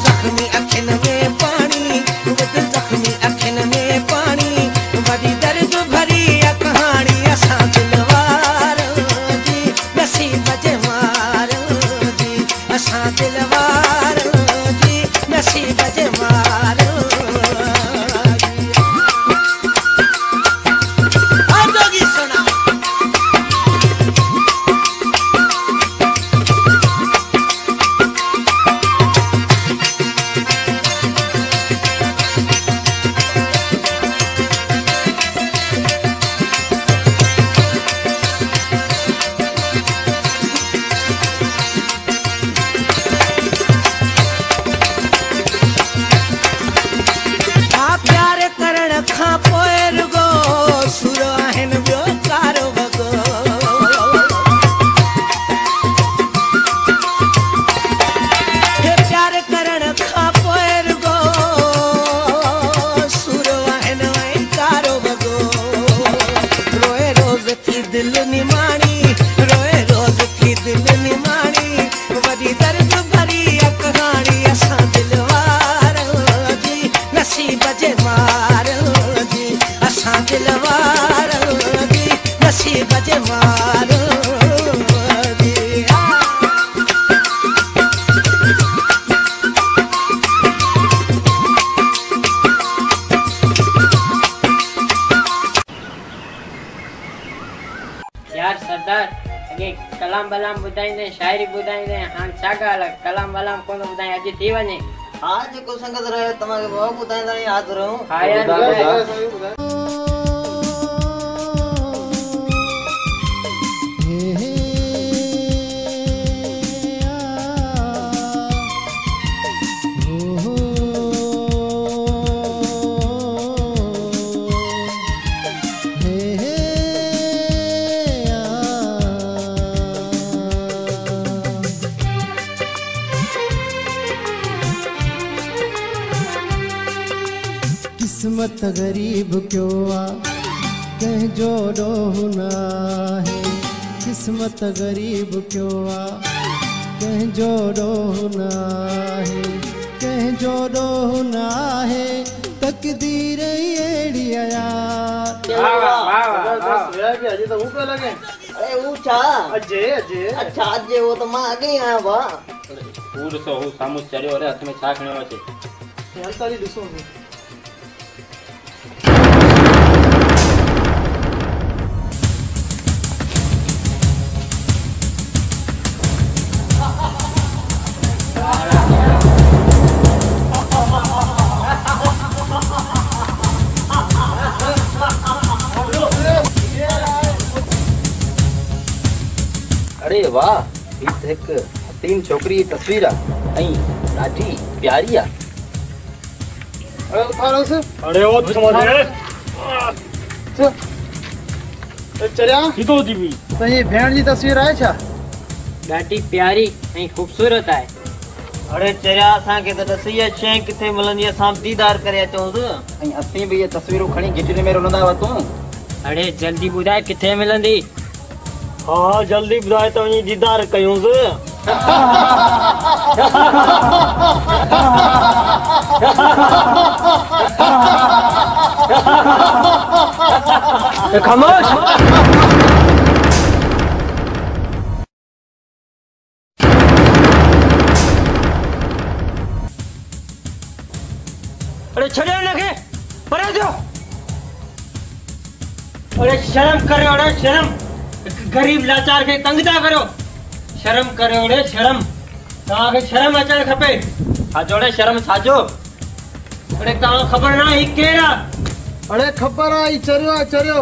जख्मी अखिन में पानी, दिल जख्मी अखिन में पानी, बड़ी दर्द भरी कहानी असां दिलवारों जी, नसीब जमारों जी, असां दिलवारों जी, नसीब जमारों। दिल निमाणी रोए रोज थी दिल निमाणी, वरी दर्द भरी कहानी असां दिलवारों जी, नसीब जमारों जी, असां दिलवारों जी, नसीब जमारों जी। यार सरदार अगे कलाम बलाम बुधाइंदे, शायरी बुधाइंदे, हां छागा कलाम बलाम कोन बुधाइ अज थी वने। आज को संगत रहे तमाके बहुत बुधाइंदा याद रहूं। हां यार किस्मत गरीब क्यों आ कह जोड़ो ना है, किस्मत गरीब क्यों आ कह जोड़ो ना है, कह जोड़ो ना है, तकदीर एड़ी यार। वाह वाह वाह अजी तो ऊपर लगे। अरे ऊंचा अजय अजय अच्छा अजय वो तो मां आगे ही आया बा। पूर सो हूं सामू चढ़ियो रे, हाथ में छा खणियो छे यार तारी दिसो। अरे वाह, ही एक हसीन छोकरी जी तस्वीर आई ॾाढी प्यारी आ। अरे उठारो से। अरे ओ समझे चलिया कितो दीवी तो ये भेण जी तस्वीर आहे छा? ॾाढी प्यारी ऐं खूबसूरत आहे। अरे चरिया असांखे त ॾसी शइ किथे मिलंदी, असां दीदार करे अचूंसि। ऐं असीं बि ये तस्वीरूं खणी गिटने में रुलंदा हुआ तूं। अरे जल्दी ॿुधाए किथे मिलंदी? हाँ जल्दी बुधाए तो वही दीदार कयूंसि। खामोश। अरे छड़ियो नखे परे जो। अरे शर्म करो, अरे शर्म, गरीब लाचार के तंग था करो, शर्म करो रे शर्म, तव्हांखे शर्म अचणु खपे। छाजो शर्म छाजो? अरे तव्हां ख़बर ना ही केरु आहे? अरे ख़बर आहे चरियो चरियो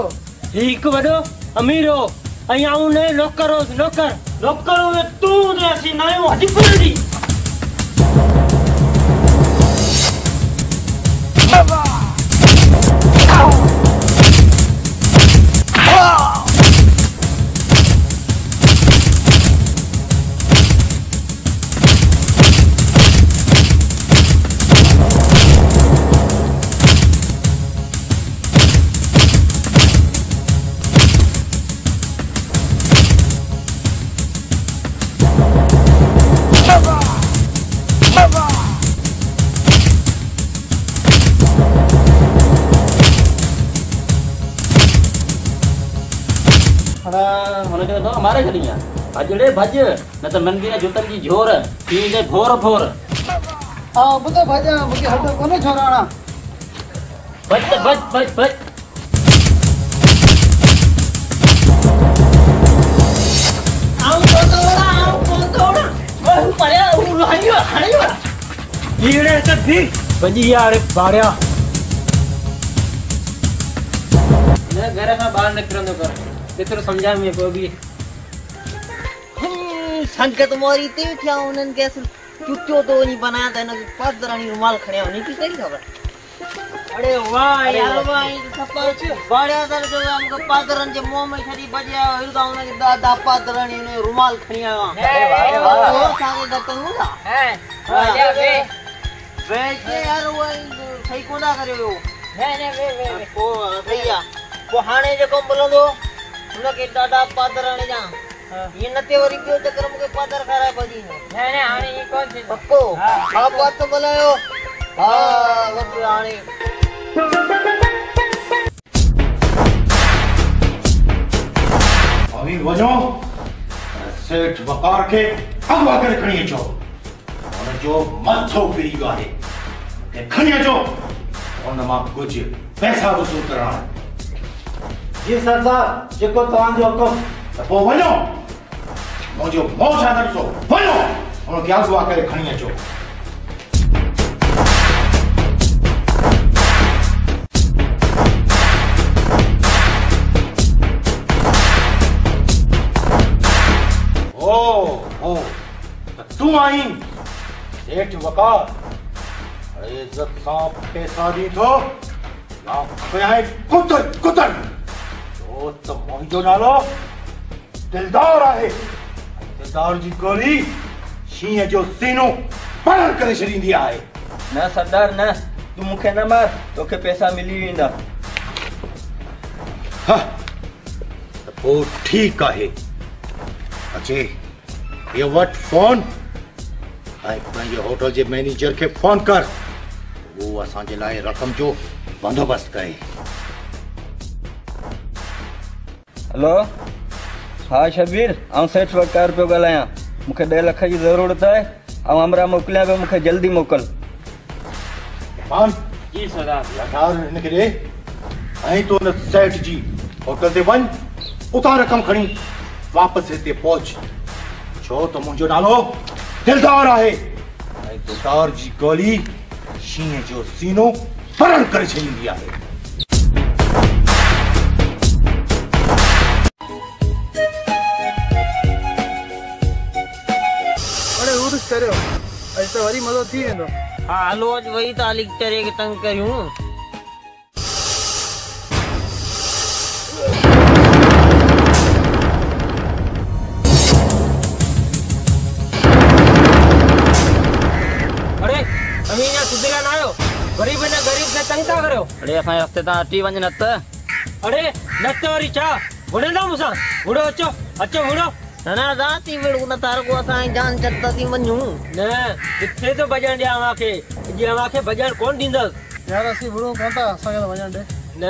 ही हिकु वॾो अमीर हो ऐं आऊं ने नौकर होसि, नौकर नौकर हुए तूं ने असीं न आहियूं हजीपुर जी। Come on! मारे खड़िया भजड़े भज न त नंदी ने जुतन जी झोर थींदे भोर भोर। हाँ बुधा भजा मुझे हटो कोने छोराना। बच बच बच बच। ईड़े तक भी बजी यार बाड़या न घर खां ॿाहिरि निकिरंदो कर केतिरो सम्झाए में को बि। संगत मोरी ते क्या उन्हनि खे चुटियो तो वञी बनाया त हिनखे पादराणी रुमाल खणिया वञी की कहिड़ी ख़बर। अरे वाह यार वाह बाड़िया सर जो हमको पादरनि जे मुंहं में छॾी भॼिया हुयो त हुनखे दादा पादराणी ने रुमाल खणी आया असांखे गतंगू था वैसे यार उहा सही कोन था करियो। पोइ सही आहे पोइ हाणे जेको मिलंदो हुनखे दादा पादराणी जा ये नते वरी ॿियो चक्कर मूंखे पादर खाराए भॼी न हाणे ये कोन थींदो पक्को। हा बात तो बोलायो हा वक़्तु हाणे अभी वञो सेठ वकार खे अगवा करे खणी अचो हुन जो मथो फिरी वियो आहे के खणी अचो हुन मां कुझु पैसा वसूल करणा। जी सरदार जेको तव्हांजो हुकुम। त पोइ वञो मुंहिंजो मोह छा ॾिसो वञो हुनखे अगवा करे खणी अचो। ओ तू आई सेठ वकार अरे इज्जत सां पैसा दी थो या खयाए कुतर कुतर तो मुंहिंजो नालो दिलदार आहे। दिलदार जी गोली शींहं जो सीनो परण करे छॾींदी आहे। न सरदार न तू मूंखे न मार तोखे पैसा मिली वेंदा। हा त पोइ ठीकु आहे अचे ये वट फोन ऐं पंहिंजे होटल जे मैनेजर खे फोन कर वो असांजे लाइ रक़म जो बंदोबस्त करे। हेलो हाँ शबीर आउं सेठ वकार पियो ॻाल्हायां मूंखे 10 लख जी ज़रूरत आहे ऐं अमरा मोकिलियां पियो मूंखे जल्दी मोकल। मान जी सरदार लठार हिनखे ॾे ऐं तो न सेठ जी होटल ते वञ उतां रक़म खणी वापसि हिते पहुच छो त मुंहिंजो नालो दिलदार आहे ऐं दिलदार जी गोली शींहं जो सीनो परण करे छॾींदी आहे। अरे उर्स करियो अॼु त वरी मज़ो थी वेंदो। हा हलो अॼु वरी त हली चरे खे तंग कयूं। अरे अमीन या सुधिरा ना आयो गरीब ने गरीब से तंग था करो। अरे असांजे रस्ते तां अची वञ न त। अरे नत वरी छा वणंदा मूंसां वड़ो अचो अचो वड़ो। न राती वेड़ू न तार को असांजी जान चता थी वञूं न किथे तो भॼण ॾियां अवांखे अॼु अवांखे भॼण कोन ॾींदसि। यार असीं बुढ़ो कोन था असांखे त वञण ॾे। न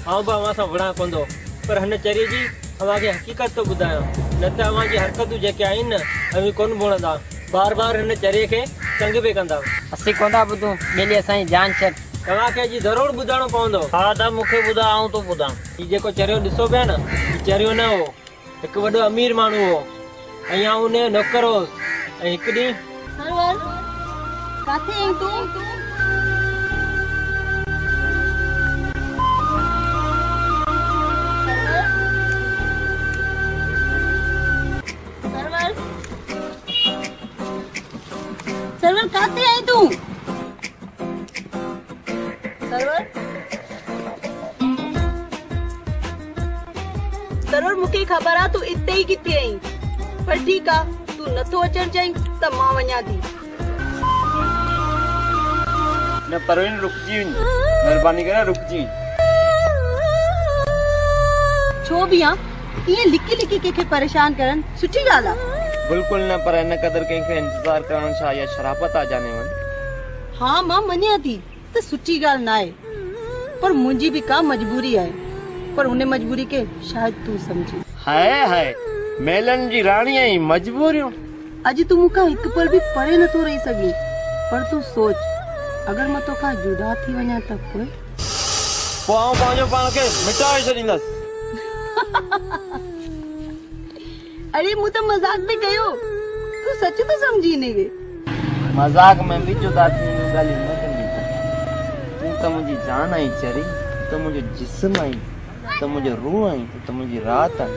आउं बि अवां सां वणा कोन थो पर हिन चरी जी अवांखे हक़ीक़त थो ॿुधायां न त अवांजी हरकतूं जेके आहिनि न अवी कोन बुणंदा बार बार हिन चरे खे तंग बि कंदा। असीं कोन था ॿुधूं ॿेली असांजी जान छॾ। तव्हांखे अॼु ज़रूरु ॿुधाइणो पवंदो। हा त मूंखे ॿुधा आऊं तो ॿुधां हीउ जेको चरियो ॾिसो पिया न हीउ चरियो न हो हिकु वॾो अमीर माण्हू हो ऐं आउं उनजो नौकर होसि ऐं हिकु ॾींहुं सरवर काथे आहीं तूं? सरवर सरवर काथे आहीं तूं? सरवर सरवर मूंखे ख़बर आहे तूं इते ई किथे आहीं पर ठीकु आहे तूं नथो अचणु चाहीं त मां वञा थी। न परवीन रुकजी वञ महिरबानी करे रुकजी वञ। छो बि आहे ईअं लिकी लिकी कंहिंखे परेशान करण सुठी ॻाल्हि आहे। बिल्कुलु न पर हिन क़दर कंहिंखे इंतज़ार करण छा इहा शराफ़त आहे जाने मन। हा मां मञियां थी त सुठी ॻाल्हि न आहे पर मुंहिंजी बि का मजबूरी आहे पर उन मजबूरी खे शायदि तूं समझी। हाय हाय मेलन जी राणी आई मजबूरियों अज तू मुखा एक पल भी परे न तो रही सगी। पर तू सोच अगर मैं तो का जुदा थी वञा त कोई पाओ पांजो पाण के मिटाए छडींदस। अरे मु तो मजाक में कयो, तू सच तो समझी नहीं वे। मजाक में भी जुदा थी गाली न कंदी। तू तो मुझी जान आई चरी, तो मुझे जिस्म आई, तो मुझे रूह आई, तो मुझी रात आई।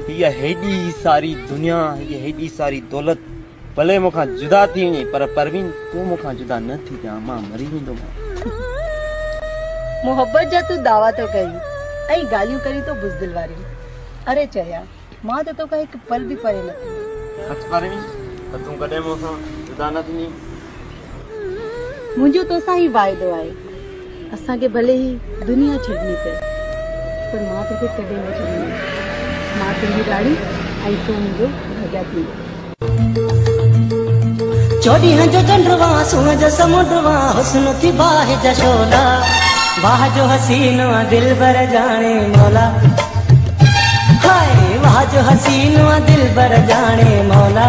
ये हेडी सारी दुनिया, ये हेडी सारी दौलत भले मुखा जुदा थी वञे पर परवीन तू मुखा जुदा न थी जा मां मरी वेंदो। मोहब्बत जा तू दावा तो करी ऐं गालियूं करी तो बुज़दिल वारी। अरे चया मां तो का एक पल भी परे न थी। सच परवीन त तू कदे मुखा जुदा न थी। मुंहिंजो तो सां ही वाइदो आहे, असां के भले ही दुनिया छडनी पे पर मां तो के कदे न छडनी। मां तुंहिंजी ॾाढ़ी ऐं तू मुंहिंजो भॻा थी। चोॾी जो चंडवा सूरज जो समुंडवा हुस्न थी बाह जशोला वाह जो हसीन दिल बर जाने मौला। हाय वाह जो हसीन दिल बर जाने मौला।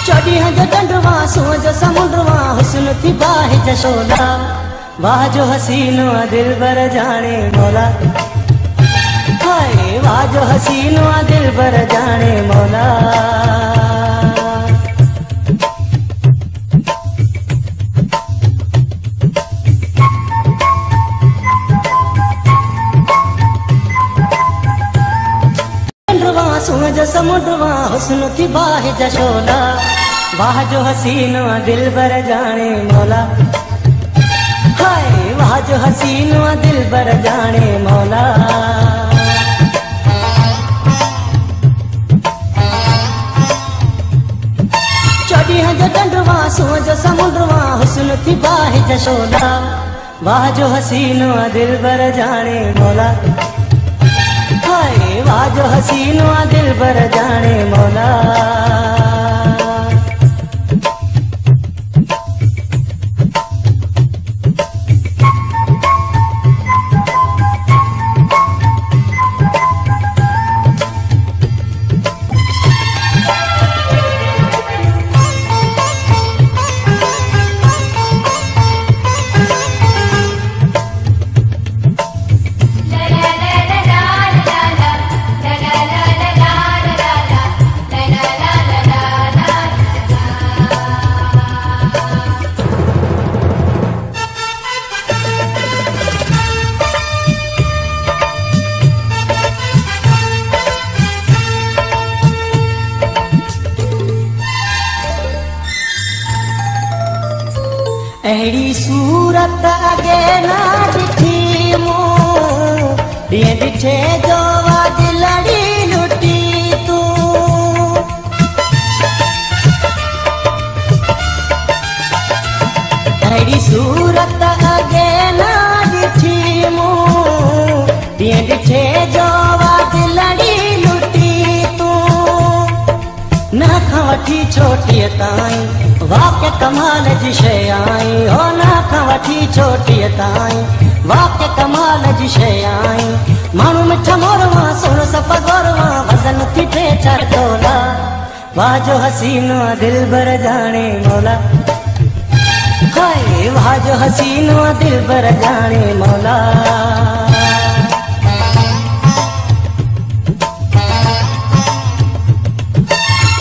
चोॾी जो चंडवा सूरज जो समुंडवा हुस्न थी बाह जशोला वाह जो हसीन दिल बर जाने मौला। हाय वाह जो हसीन दिल बर जाने मौला। सूरज समुंडवा हुस्न थी बाह जशोला वाह जो हसीन दिल बर जाने मौला। हाय वाह जो हसीन दिल बर जाने मौला। चोॾी जो चंडवा सूरज जो समुंडवा हुस्न थी बाह जशोला वाह जो हसीन दिल बर जाने मौला। हाय वाह जो हसीन दिल बर जाने मौला। अहिड़ी सूरत अॻे न ॾिठी मूं ॾींहं ॾिठे जो वाज लड़ी लुटी तूं। अहिड़ी सूरत अॻे न ॾिठी मूं ॾींहं ॾिठे जो वाज लड़ी लुटी तूं। न खां वठी छोटीअ ताईं वाक़ कमाल जी शइ आई हो। न खां वठी छोटीअ ताईं वाक़ कमाल जी शइ आई। माण्हू मिठा मोरवा सोन सफ़ा गोरवा वज़न थी टे चार तोला वाह जो हसीन दिल बर जाने मौला। हाय वाह जो हसीन दिल बर जाने मौला।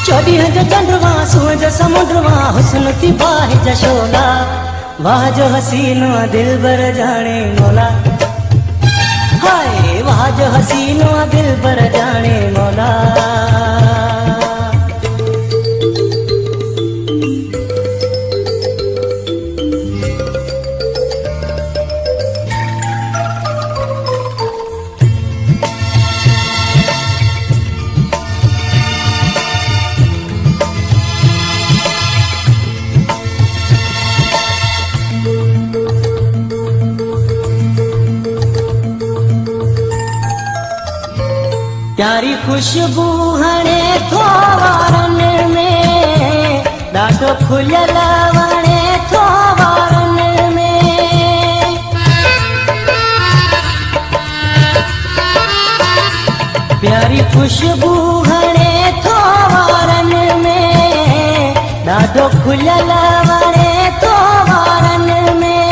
चोॾी जो चंडवा सूरज जो समुंडवा हुस्न थी बाह जशोला वाह जो हसीन दिल बर जाने मौला। हाय वाह जो हसीन दिल बर जाने मौला। प्यारी खुशबू हणे थो वारनि में ॾाढो खुलियल वणे थो वारनि में। प्यारी खुशबू हणे थो वारन में, ॾाढो खुलियल वणे थो वारन में।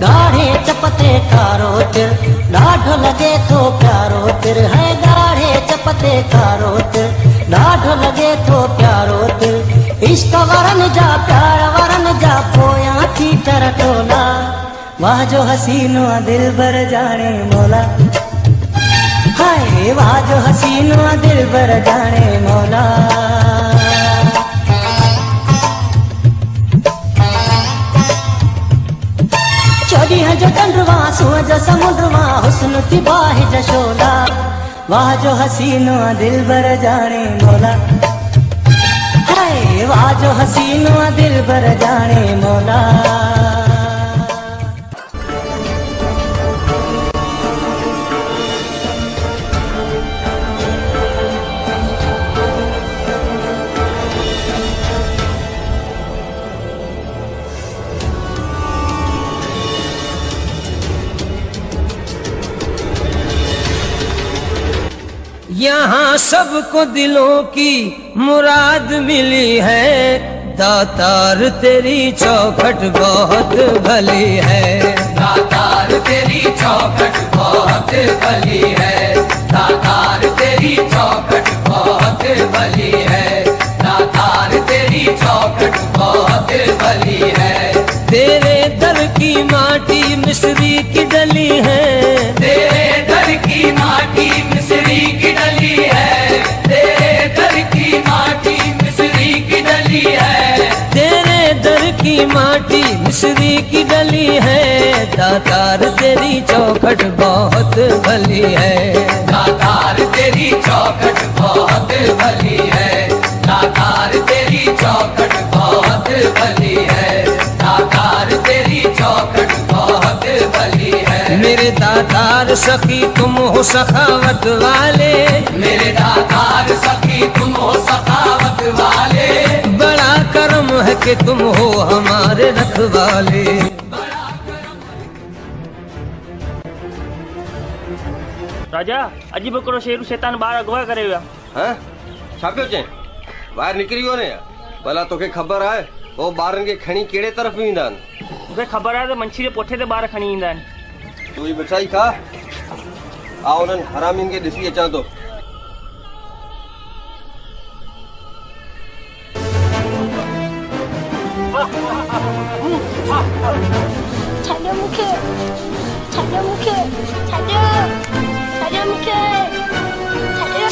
ॻाढ़े चपते कारो तिर ॾाढो लॻे थो प्यारो तिर है, ॻाढ़े चपते कारो तिर ॾाढो लॻे थो प्यारो तिर। इश्क वरन जा प्यार वरन जा पोयां थी टरटोला, वाह जो हसीनो दिल भर जाने मौला, हाय वाह जो हसीनो दिल भर जाने मौला। चोॾींहं जो चंडवा सूअ जो समुंडवा हुस्न थी बाहि जशोला, वाह जो हसीनो दिल भर जाने मौला, हाय वाह जो हसीनो दिल भर जाने मौला। यहाँ सबको दिलों की मुराद मिली है, दातार तेरी चौखट बहुत भली है, दातार तेरी चौखट बहुत भली है, दातार तेरी चौखट बहुत भली है, दातार तेरी चौखट बहुत भली है। तेरे दर की माटी मिस्री की डली है, तेरे दर की माटी मिस्री की डली है, तेरे दर की माटी मिस्री की डली है, तेरे दर की माटी मिस्री की डली है, दातार तेरी चौखट बहुत भली है, दातार तेरी चौखट बहुत भली है, दातार तेरी चौखट बहुत भली है, दातार तेरी चौखट बहुत भली है। मेरे दातार सखी तुम हो सखावत वाले, मेरे दातार सखी तुम हो सखावत वाले, बड़ा करम है कि तुम हो हमारे रखवाले। राजा अजी बकरो शेरू शैतान बाहर अगवा करे विया। हां छा पियो चए? बाहर निकरी वियो ने? भला तोखे ख़बर आहे ओ ॿारनि खे खणी कहिड़े तरफ़ ईंदा आहिनि? मूंखे ख़बर आहे त मंछी जे पोठे ते ॿार खणी ईंदा आहिनि। तूं ही मिठाई खा, आ उन्हनि हरामियुनि खे ॾिसी अचां थो। छाड़ो मूंखे, छाड़ो मूंखे, छाड़ो, छाड़ो मूंखे, छाड़ो।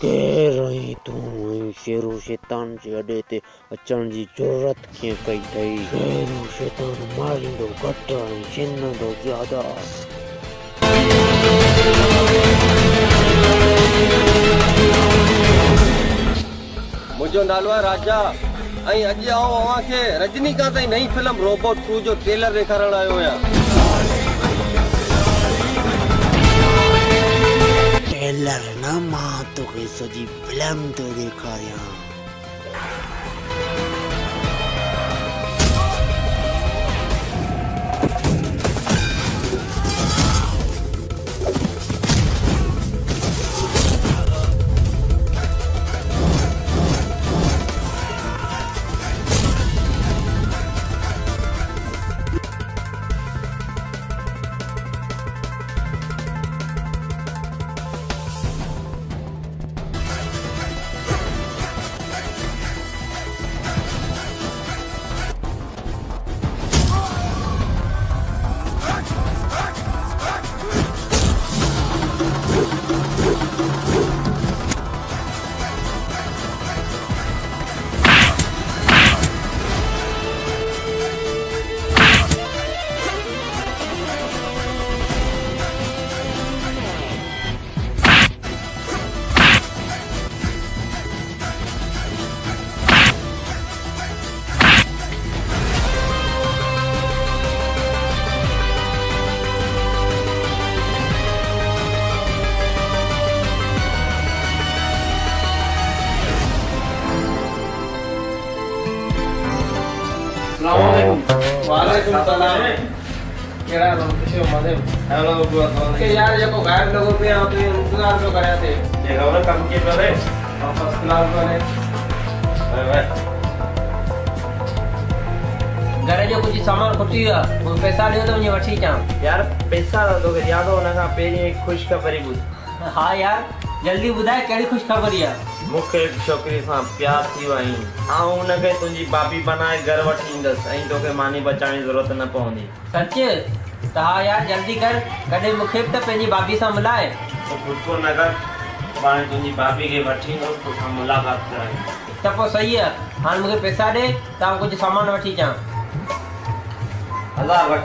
केरु आहीं तूं? शेरू शैतान जे अॾे ते अचण जी ज़रूरत कीअं कई अथई? शेरू शैतान मारींदो घटि ऐं छीनंदो ज्यादा। मुंहिंजो नालो आहे राजा ऐं अॼु आउं अव्हां खे रजनीकांत जी नई फिल्म रोबोट 2 जो ट्रेलर ॾेखारण आयो आहियां। ट्रेलर न, मां तोखे सॼी फिल्म थो ॾेखारियां। वालेकुम सलाम। केड़ा लोग खुशी मजे हेलो के यार जको गायब लोगों पे आप इंतजार तो करे थे ये खबर कम के करे वापस क्लास वाले भाई घर जो कुछ सामान खुटी है वो पैसा दियो तो मुझे वठी चा यार पैसा तो के याद हो ना का पेरी खुश खबरी बुध। हां यार जल्दी बुधाए केड़ी खुश खबरी है मुखे एक छोकरी सा प्यार थी वही आऊं उनके तुंजी बाबी बनाए घर वठींदस ऐं तोके मानी बचाणी जरूरत न पवंदी। सच ता यार जल्दी कर कदे मुखे त पेनी बाबी सा मिलाए तो खुदको नगर बाने तुंजी बाबी के वठींदो तो हम मुलाकात कराई त पो सही है हां मुखे पैसा दे ता कुछ सामान वठी जा 1000 रख।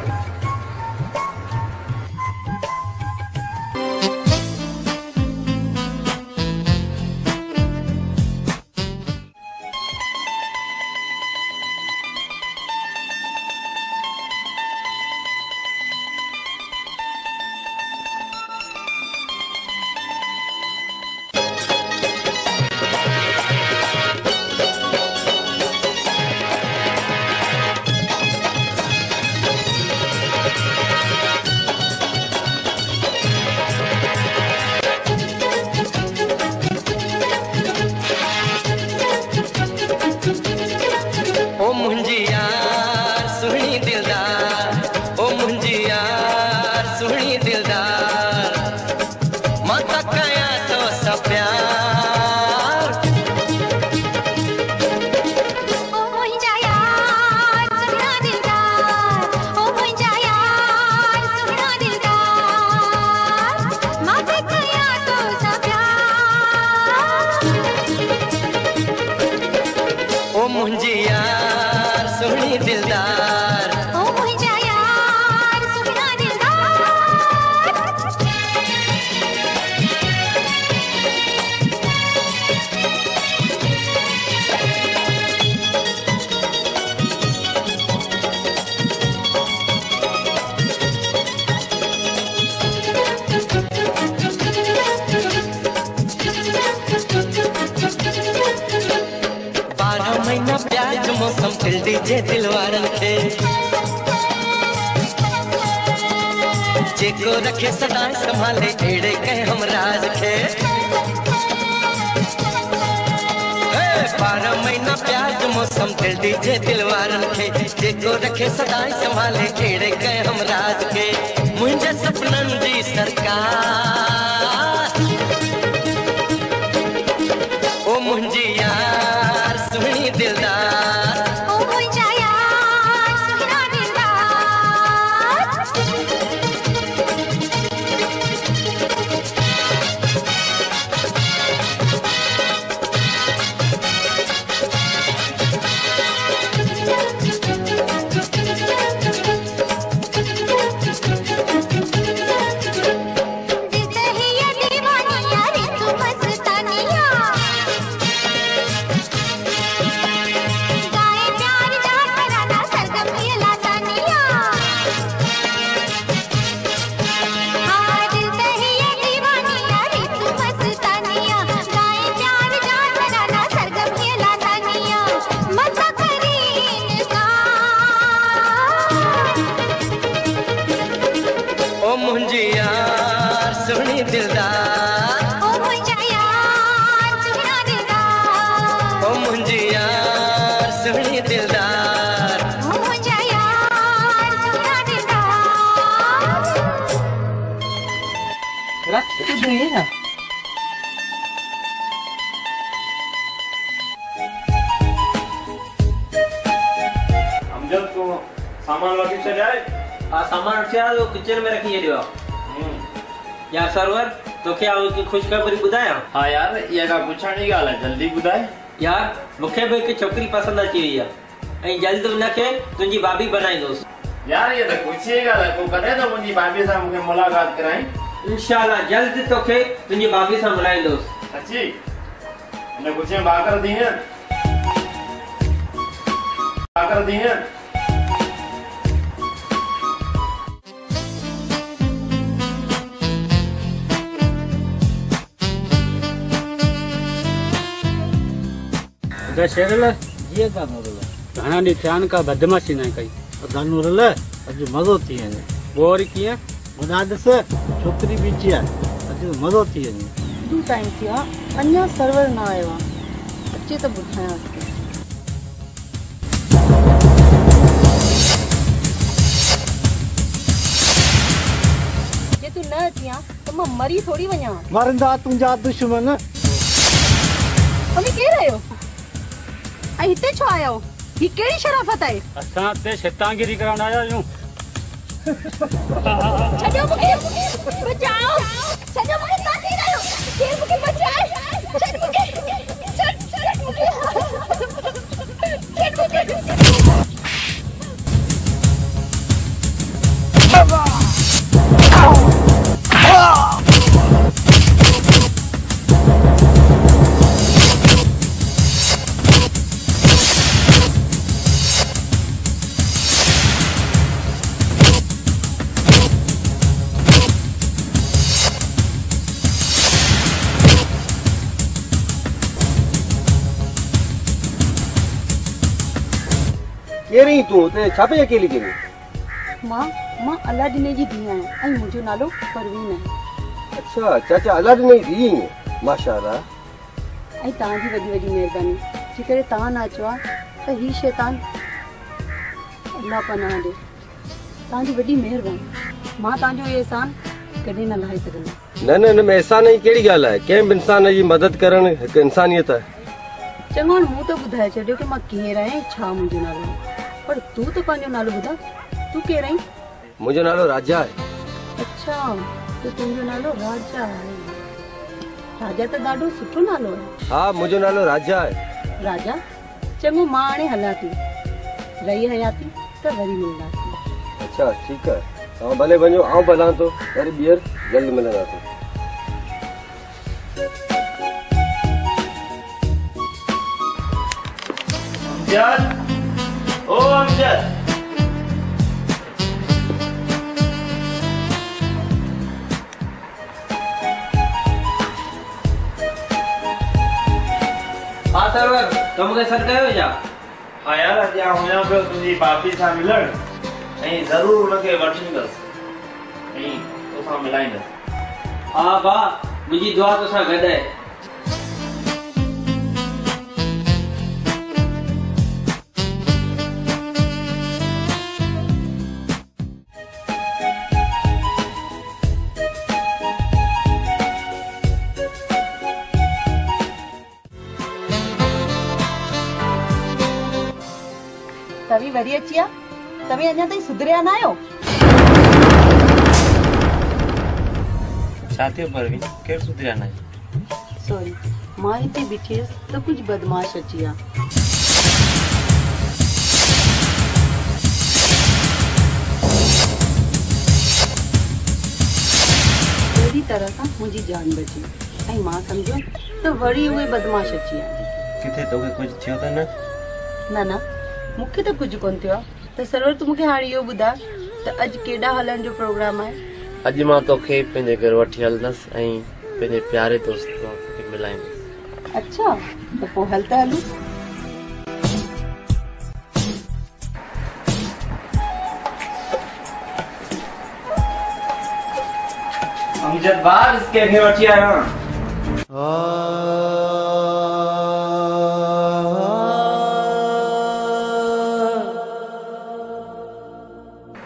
जे दिलवारन खे जेको रखे सदा संभाले एड़े कह हम राज खे 12 महीना प्यार जो मौसम दिल जे दिलवारन खे जेको रखे सदा संभाले एड़े कह हम राज खे मुझे सपनन जी सरकार ओ मुझी यार सुनी दिलदार सामान तो किचन में रखी है यार सर्वर तो क्या उसकी खुशखबरी बुधाया। हाँ यार ये का पुछाणी गाल है जल्दी बुधाए यार मुखे भी एक छोकरी पसंद अची हुई है ऐं जल्द उनके तुंजी भाभी बनाईंदोस। यार ये तो कुछ ही गाल है को कदे तो मुंजी भाभी से मुके मुलाकात कराई इंशाल्लाह जल्द तोखे तुंजी भाभी से मिलाईंदोस। अच्छी ने कुछ बाकर दी है शेरला ये का मोरला घणा ॾींहं थिया आहिनि का बदमाशी न कई। दानूर अॼु मज़ो थी वञे। पोइ वरी कीअं? ॿुधा ॾिस छोकिरी बीठी आहे, अॼु मज़ो थी वञे। हेॾो टाइम थियो आहे अञा सर्वर न आयो आहे, अचे त ॿुधायांसि। जे तूं न अची आ त मां मरी थोड़ी वञा। मरंदा तुंहिंजा दुश्मन। मम्मी केरु आयो ऐं हिते छो आया हो? ही कहिड़ी शराफ़त आहे? असां हिते शैतानगिरी करण आया आहियूं। छॾियो मूंखे, बचाओ, छॾियो मूंखे, तव्हां केरु आहियो? केरु मूंखे बचाए? छॾ मूंखे, छॾ मूंखे, छॾ मूंखे। केरी तूं ते छा पई अकेली केरी? मां अलादीन जी धीउ आहियां ऐं मुंहिंजो नालो परवीन आहे। अच्छा चाचा अलादीन जी धीउ, माशाअल्लाह। ऐं तव्हांजी वॾी वॾी महिरबानी जे करे तव्हां न अचो आहे त ही शैतान अल्लाह पनाह ॾे। तव्हांजी वॾी महिरबानी, मां तव्हांजो इहो एहसान कॾहिं न लाहे सघंदमि। न न न में एहसान जी कहिड़ी ॻाल्हि आहे, कंहिं बि इंसान जी मदद करणु हिकु इंसानियत आहे। चङो मूं त ॿुधाए छॾियो कि मां केरु आहियां, छा मुंहिंजो नालो आहे, पर तूं त पंहिंजो नालो ॿुधा, तूं केरु आहीं? मुंहिंजो नालो राजा आहे। अच्छा त तुंहिंजो नालो राजा आहे। राजा त ॾाढो सुठो नालो आहे। हा मुंहिंजो नालो राजा आहे। राजा चङो, मां हाणे हलां थी, रही हयाती त वरी मिलंदासीं। अच्छा ठीकु आहे, तव्हां भले वञो, आउं भला थो, वरी ॿीहर जल्द मिलंदासीं। ओ अमजद, हाँ सरवर, तो मूंखे सॾु कयो छा? हाँ यार अॼु आउं वञां पियो तुंहिंजी भाभी सां मिलण, ऐं ज़रूरु हुनखे वठी ईंदसि ऐं तोसां मिलाईंदसि। हा भाउ, मुंहिंजी दुआ तोसां गॾु आहे। तवी वरी अची आ, तवी अञा ताईं सुधरिया न आहियो। छा थियो परवीन, केरु सुधरिया न आहे? सॉरी, मां हिते बीठी हुयसि त कुझु बदमाश अची आ। अहिड़ी तरह सां मुंहिंजी जान बची ऐं मां सम्झो त वरी उहे बदमाश अची आ। किथे तोखे कुझु थियो त न? न न, मूंखे त कुझु कोन थियो आहे। त सरवर तूं मूंखे हाणे इहो ॿुधा त अॼु केॾा हलण जो प्रोग्राम आहे? अॼु मां तोखे पंहिंजे घर वठी हलंदसि ऐं पंहिंजे प्यारे दोस्त खे मिलाईंदसि। अच्छा त पोइ हल त हलूं। अमजद बार इसके घर वठी आया।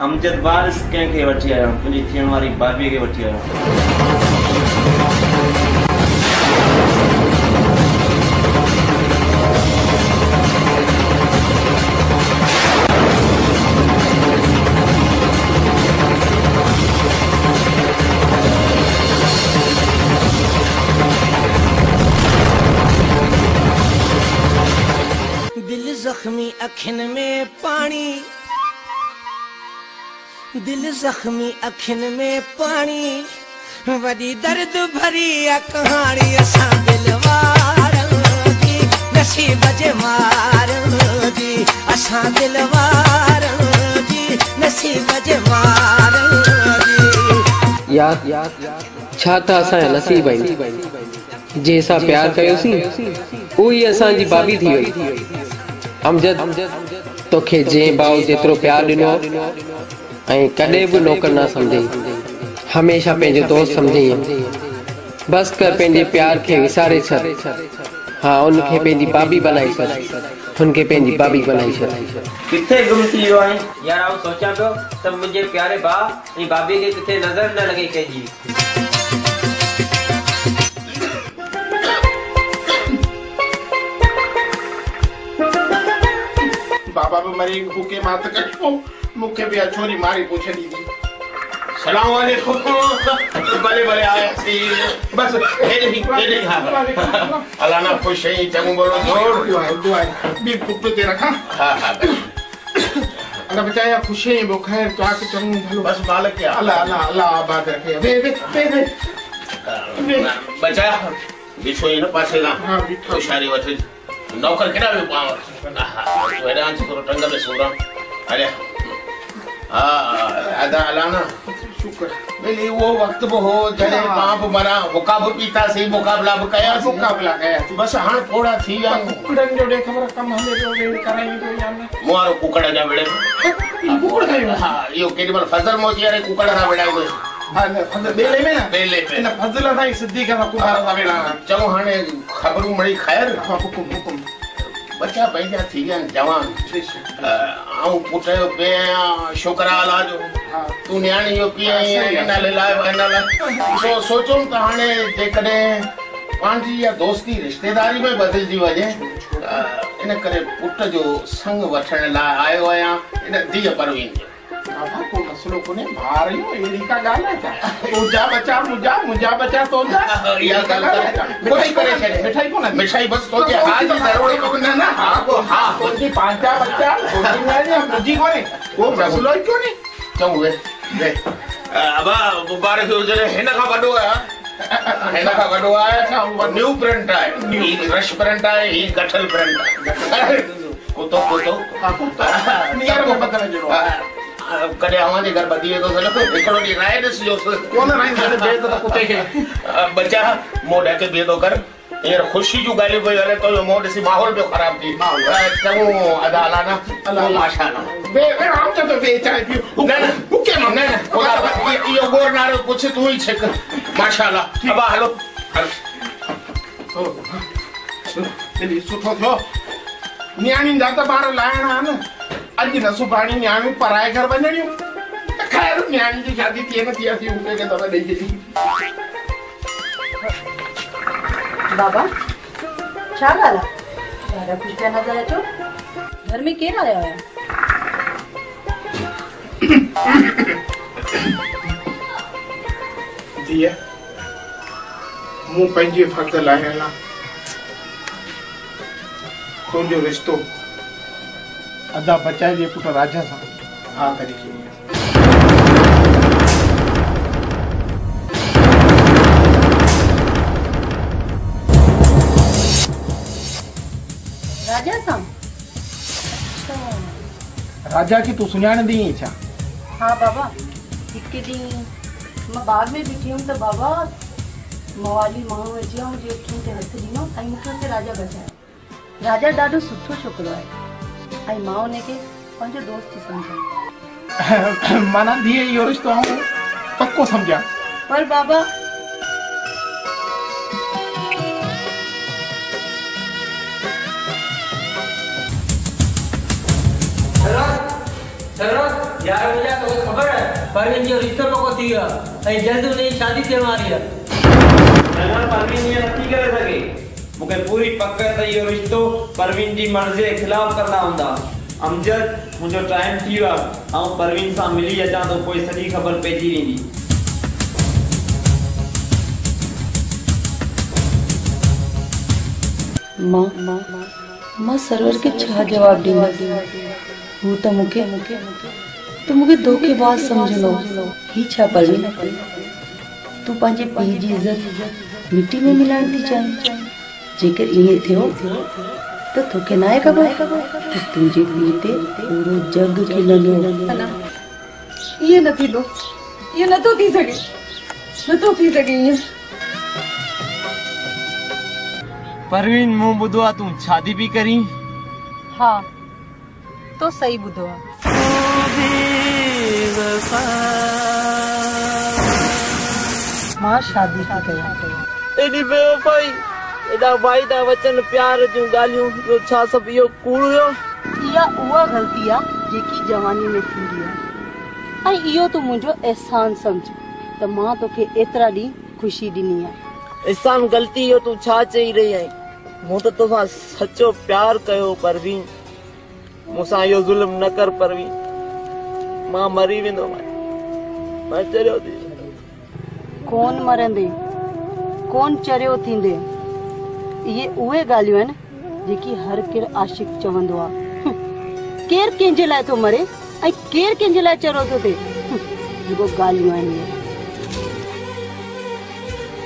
अमजद बारिश कंहिंखे वठी आयो, तुंहिंजी थियण वारी भाभीअ खे वठी आयो। दिल जख्मी अखिन में पानी, दिल जख्मी अखिन में पानी, वॾी दर्द भरी कहाणी असां दिलवारनि जी, नसीब जे मारनि जी, असां दिलवारनि जी, नसीब जे मारनि जी। यार छा त असांजा नसीब आहिनि, जंहिंसां प्यार कयोसीं उही असांजी भाभी थी वई। अमजद तोखे जे भाउ जेतिरो प्यार ॾिनो ऐं कॾहिं बि नौकर न सम्झई, हमेशा पंहिंजो दोस्त सम्झई। बस कर पंहिंजे प्यार खे विसारे छॾ। हाँ, उनखे पंहिंजी भाभी बनाई छॾ, हुनखे पंहिंजी भाभी बनाई छॾ। किथे गुम थी वियो आहीं यार? आउं सोचां पियो त मुंहिंजे प्यारे भाउ ऐं भाभी खे किथे नज़र न लॻे कंहिंजी। बाबा भी मरी भूखे मात कटो, मुखे भी अछोरी मारी पूछे दी। सलाम वालेकुम। भले भले आया सी, बस हेडे ही हां। अल्लाह ना खुश है, चंगो बोलो जोर दुआ भी पुट ते रखा। हां अल्लाह बचाया खुश है, वो खैर तो आके चंगो भलो बस मालिक के अल्लाह अल्लाह अल्लाह आबाद रखे। वे बचा बिछो इन पासे ना। हां बिठो शारी वठ नौकर केड़ा भी पाव। हां वेड़ा थोरो टंग में सोरा। अरे अदा अलाना शुक्र मेरी वो वक्त वो हो जने बाप मरा मुकाब पीता से मुकाबला कया बस हां थोड़ा थी या कुकड़न जो देख खबर कम हमें जो कराई तो यार मोरो कुकड़ा जा बेड़े कुकड़ खायो। हां यो केडीमल फजल मोती रे कुकड़ा रा बेड़ा को। हां फजल बेले में ना बेले पे ना फजल रा सिद्दीक रा कुकड़ा रा बेड़ा। चलो हाने खबरू मड़ी खैर। हुकुम बच्चा पैदा थी गया जवान। आऊं पुटे पे शुक्र अल्लाह जो तू न्याणी यो पिए इन लाए सो सोचो त हाने जेकने पांजी या दोस्ती रिश्तेदारी में बदलजी वजे इन करे पुट जो संग वठण ला आयो आया इन दिय परवीन जो। बाबा को मसलो कोने मारियो एड़ी का गाल है क्या? तू जा बच्चा मुजा बच्चा तो जा या गाल कोई करे छे मिठाई को ना मिठाई बस तो जे हां जी जरूरी को ना हां को हां कोई पांचा बच्चा कोई नहीं मुजी कोने वो मसलो क्यों नहीं चंगो वे अबा मुबारक हो जरे हेना का बडो है न्यू प्रिंट है ई रश प्रिंट है ई गठल प्रिंट है को तो नियर को पता नहीं जो कदे हमारे घर बदी तो चलो एकड़ो दी राइड्स जो कोन राइन से बे तो कुते के बच्चा मोड के बे तो कर यार खुशी जो गाली कोई वाले तो मोड से माहौल भी खराब थी चलो अदा अलाना अल्लाह माशाल्लाह बे हम तो बे चाय पी ना ओके ना यो गोर नारो कुछ तू ही छक माशाल्लाह अब हेलो तेरी सुठो थो न्याणी जाता बार लायण आन अज न सुभाणी न्याणी पराए घर वञणियूं खैर न्याणी जी शादी थिए न थी असीं उनके के दवा ॾेई छॾी। बाबा छा ॻाल्हि आहे? ॾाढा ख़ुशि पिया नज़र अचो। घर में केरु आयो आहे? धीअ मूं पंहिंजे फर्ज़ लाइ ना तुंहिंजो रिश्तो अदा बचाए जे पुट राजा सां हा करे छॾी। राजा सां? राजा की तू सुञाणंदी आहीं छा? हाँ बाबा, हिकु ॾींहुं मां बाग में बीठी हुअमि त बाबा मवाली माण्हू अची विया मुंहिंजे अखियुनि ते हथु ॾिनो ऐं मूंखे हुते राजा बचायो। राजा ॾाढो सुठो छोकिरो आहे ऐं मां उनखे पंहिंजो दोस्त सम्झां। माना धीअ इहो रिश्तो आऊं पक्को सम्झां। पर बाबा यार मुझे तो खबर है परवीन जो रिश्तो पक्को थी गया ऐं जल्द उनकी शादी थियण वारी है। न परवीन ये नथी करे सके। मुखे पूरी पक है त इहो रिश्तो परवीन जी मर्ज़ी जे खिलाफ कंदा हूंदा। अमजद मुझो टाइम थी वियो ऐं परवीन सां मिली अचां तो कोई सॼी ख़बर पइजी वेंदी। मां सरवर के छा जवाब ॾींदी? हू त मूंखे धोखेबाज़ समझंदो। ही छा परवीन, तू पंहिंजे पीउ जी इज़त मिट्टी में मिलाइण थी चाहीं? जेकर इएं थियो त तोखे नाहे ख़बर त तुंहिंजे पीउ ते पूरो जग खिलंदो। इएं न थींदो, इएं नथो थी सघे इएं। परवीन मूं ॿुधो आहे तूं शादी बि करीं? हाँ, तो सही ॿुधो आहे। मां शादी थी कयां। एडी बेवफाई, एडा वाइदा वचन प्यार जूं ॻाल्हियूं, इहो छा सभु इहो कूड़ हुयो? इहा उहा ग़लती आहे जेकी जवानी में थींदी आहे। ऐं इहो तूं मुंहिंजो एहसान सम्झ त मां तोखे एतिरा ॾींहं ख़ुशी ॾिनी आहे। एहसान ग़लती इहो तूं छा चई रही आहीं? मूं त तोसां सचो प्यार कयो परवीन, मूंसां इहो ज़ुल्म न कर परवीन, मां मरी वेंदो, मां चरियो थी। कोन मरंदे, कोन चरियो थींदे, इहे उहे ॻाल्हियूं आहिनि जेकी हर केरु आशिक चवंदो आहे। केरु कंहिंजे लाइ थो मरे ऐं केरु कंहिंजे लाइ चरियो थो थिए, रुगो ॻाल्हियूं आहिनि।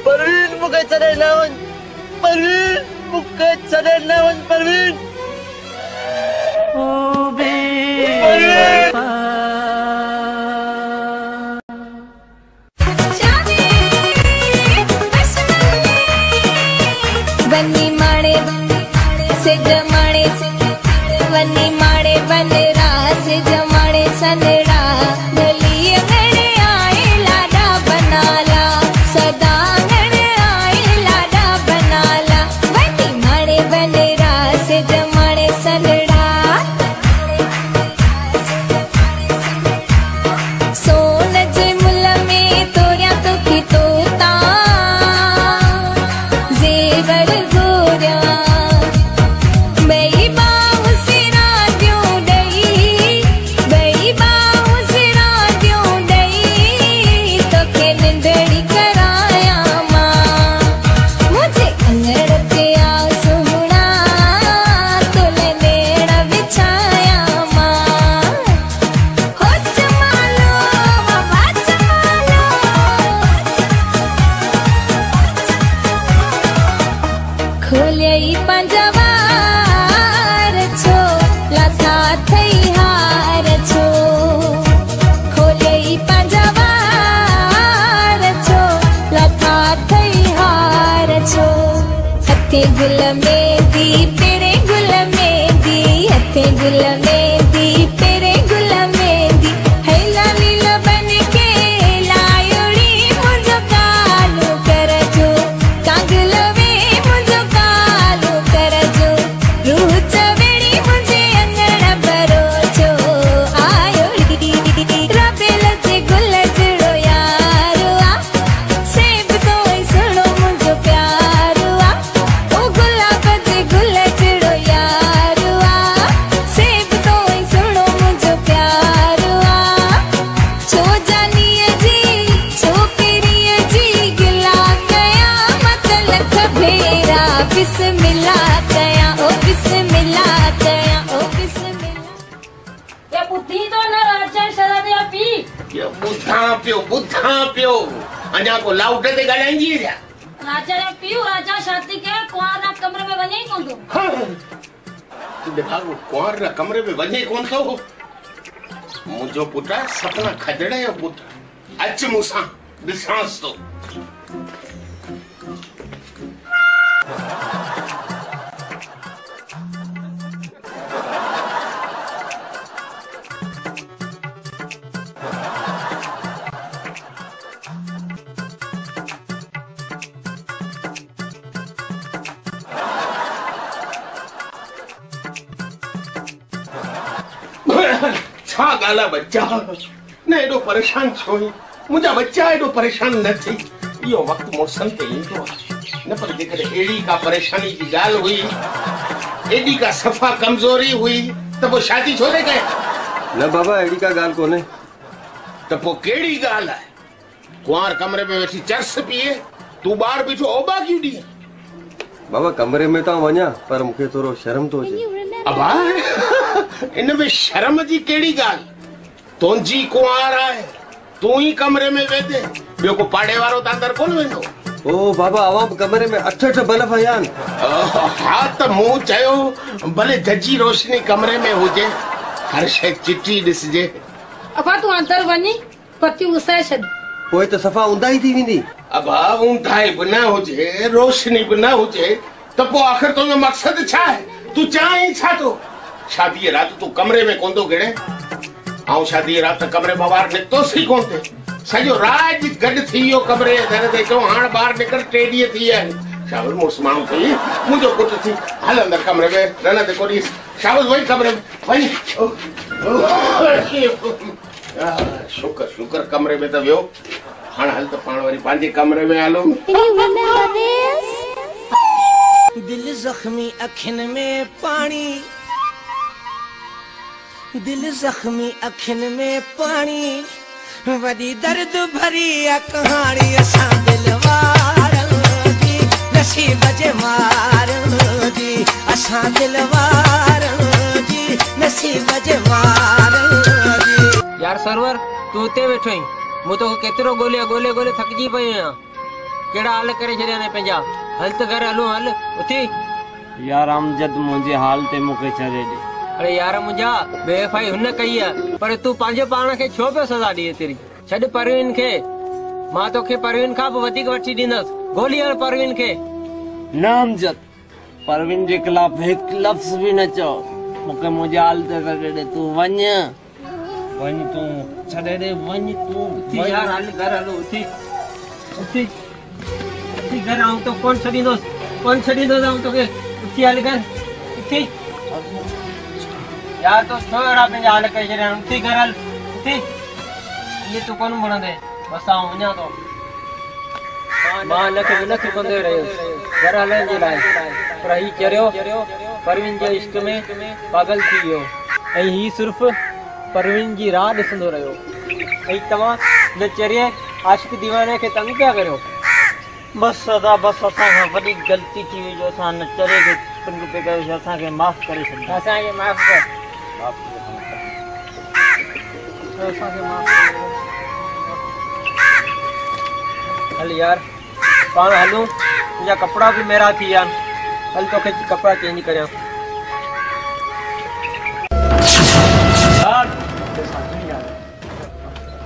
परवीन मूंखे छॾे न वञ, परवीन मूंखे छॾे न वञ, परवीन। वनी माड़े से जमाड़े, वनी माड़े बन रास जमाड़े सनड़ा, गली अंगड़े आए लाडा बनाला, सदा अंगड़े आए लाडा बनाला, वनी माड़े बन रास जमाड़े सनड़ा। सोन जे मुल में तोरिया तो की तोता, जेवर गोरिया बई बाहु सिरा दियो डई, बई बाहु सिरा दियो डई, तोखे निंदड़ी कराया मां, मुझे अंगड़ ते आ सुहणा, तोले नेड़ बिछाया मां, हो चमालो बाबा चमालो, खोलियई पंजवार छो, लथा थई हार छो, खोलियई पंजवार छो, लथा थई हार छो, हथे गुल मेंदी पेरे गुल मेंदी, हथे गुल मेंदी पेरे गुल मेंदी, हैला लीला बन के लायोड़ी मुझो कालो करजो, कागल वे मुझो कालो करजो, रूह चवेड़ी मुझे अंगड़ भरोजो, आयोड़ी रबेल जे गुल जड़ो यारो आ, सेब तो सुनो मुझो प्यारो आ, ओ गुलाब जे गुल जड़ो यारो आ, सेब तो सुनो मुझो प्यारो आ, छो जानीअ जी छोकिरीअ जी गिला कया, मत लख भेरा बिस्मिल्लाह कया, ओ बिस्मिल्लाह कया, ओ बिस्मिल्लाह। ये बुद्धि तो न राजा शरण या पी, ये बुधा पियो, अञा को लाउड ते ॻाल्हाईंदी छा? राजा या पीऊ, राजा शादी के कुआरा कमरे में वञे ई कोन थो। दिमाग़ कुंवर न कमरे में वञे कोन थो। मुंहिंजो पुट सपना खजड़े जो पुट, अच मूंसां ॾिसांसि थो। छा ॻाल्हि आहे बच्चा, न एॾो परेशान छो आहीं? मुंहिंजा बच्चा एॾो परेशान न थी, इहो वक़्तु मुड़ुसनि ते ईंदो आहे, न पर जेकॾहिं अहिड़ी का परेशानी जी ॻाल्हि हुई, एॾी का सफ़ा कमज़ोरी हुई, त पोइ शादी छो न कए? न बाबा अहिड़ी का ॻाल्हि कोन्हे। त पोइ कहिड़ी ॻाल्हि आहे? कुंवार कमरे में वेठी चर्स पीए, तूं ॿाहिरि बीठो ओबा क्यों ॾींहुं? बाबा कमरे में तो वञा, पर मूंखे थोरो शर्म थो अचे। अबा इन में शर्म जी कहिड़ी ॻाल्हि? तुंहिंजी कुंवार आहे, तूं ई कमरे में वेठे, ॿियो को पाड़े वारो त अंदरि कोन वेंदो। ओ बाबा आवाम कमरे में 8 बल्ब हया आहिनि। हा त मूं चयो भले जजी रोशनी कमरे में हुजे, हर शइ चिटी ॾिसजे। अबा तूं अंदरि वञी पती उसाए छॾ, पोइ त सफ़ा ऊंदाही थी वेंदी। अबा ऊंदाही बि न हुजे, रोशनी बि न हुजे, त पोइ आख़िर तुंहिंजो मक़सदु छा आहे? तूं चाहीं छा थो? शादी रात तू कमरे में कोंदो गेड़े आऊं शादी रात कमरे में बाहर निकतो सी कोन थे सजो राज गड थी यो कमरे दर ते क्यों हां बाहर निकल टेडी थी है शाबाश मुस मानू थी मुझो पुट थी हल अंदर कमरे में रहने दे कोई शाबाश वही कमरे में वही शुक्र शुक्र कमरे में तो वियो हां हल तो पाण वारी पांजे कमरे में आलो दिल जख्मी अखिन में पानी दिल जख्मी अखिन में पानी वदी दर्द भरी कहानी असा दिलवार दी नसीब जे मार दी असा दिलवार दी नसीब जे मार दी। यार सरवर तू उते वेठो ही मु तो केतिरो गोले गोले गोले थकजी पई आहियां केड़ा हाल करे छड़िया ने पंजा हल त घर हलो हल उठी यार अमजद मुझे हाल ते मुके छड़े दे। अरे यार मुंजा बेवफाई हुन कई है पर तू पांजे पाण के छो पे सजा दी तेरी छड परवीन के मां तो के परवीन का वधिक वठी दीनस गोली हल परवीन के नाम जत परवीन के खिलाफ एक लफ्ज भी न चो मुके मुझे हाल ते छड़े दे तू वण तू छड़े दे वण तू यार हल घर हलो उठी उठी उठी घर आऊं तो कौन छड़ी दो आऊं तो के उठी हल घर उठी यार तो छोड़ा पे हाल कई जरा उठी घर हल उठी ये तो कौन बना दे बस आऊं वणा तो मां लख कंदे रहियो घर हलन जे लाइ पर ही चरियो परवीन जे इश्क में पागल थी वियो ऐं ही सिर्फ परवीन जी राह ॾिसंदो रहियो ऐं तव्हां न चरिए आशिक दीवाने खे तंग पिया करियो बस सदा बस असां वॾी ग़लती थी वई जो असां न चरे खे तंग पे कयो असांखे माफ़ करे छॾियो असांखे माफ़ कर असांखे माफ़ करे हल यार पाण हलूं तुंहिंजा कपिड़ा बि मेरा थी विया हल तोखे कपिड़ा चेंज करियां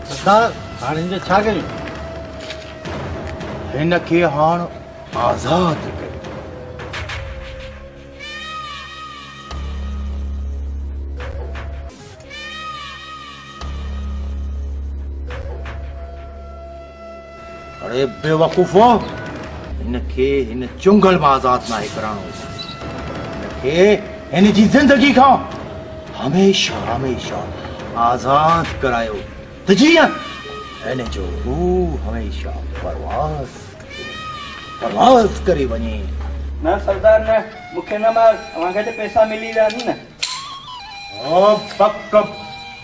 सरदार हाणे हिन जो छा कयूं हिन खे हाणे आज़ाद कयो अरे बेवकूफ़ो हिन खे हिन चुंगल में आज़ाद नाहे कराइणो हिन खे हिन जी ज़िंदगी खां हमेशा हमेशा आज़ाद करायो त जीअं हिन जो रूह हमेशा परवाज़ करे वञे। न सरदार न मूंखे न मार तव्हांखे त पैसा मिली विया नी न ओ बक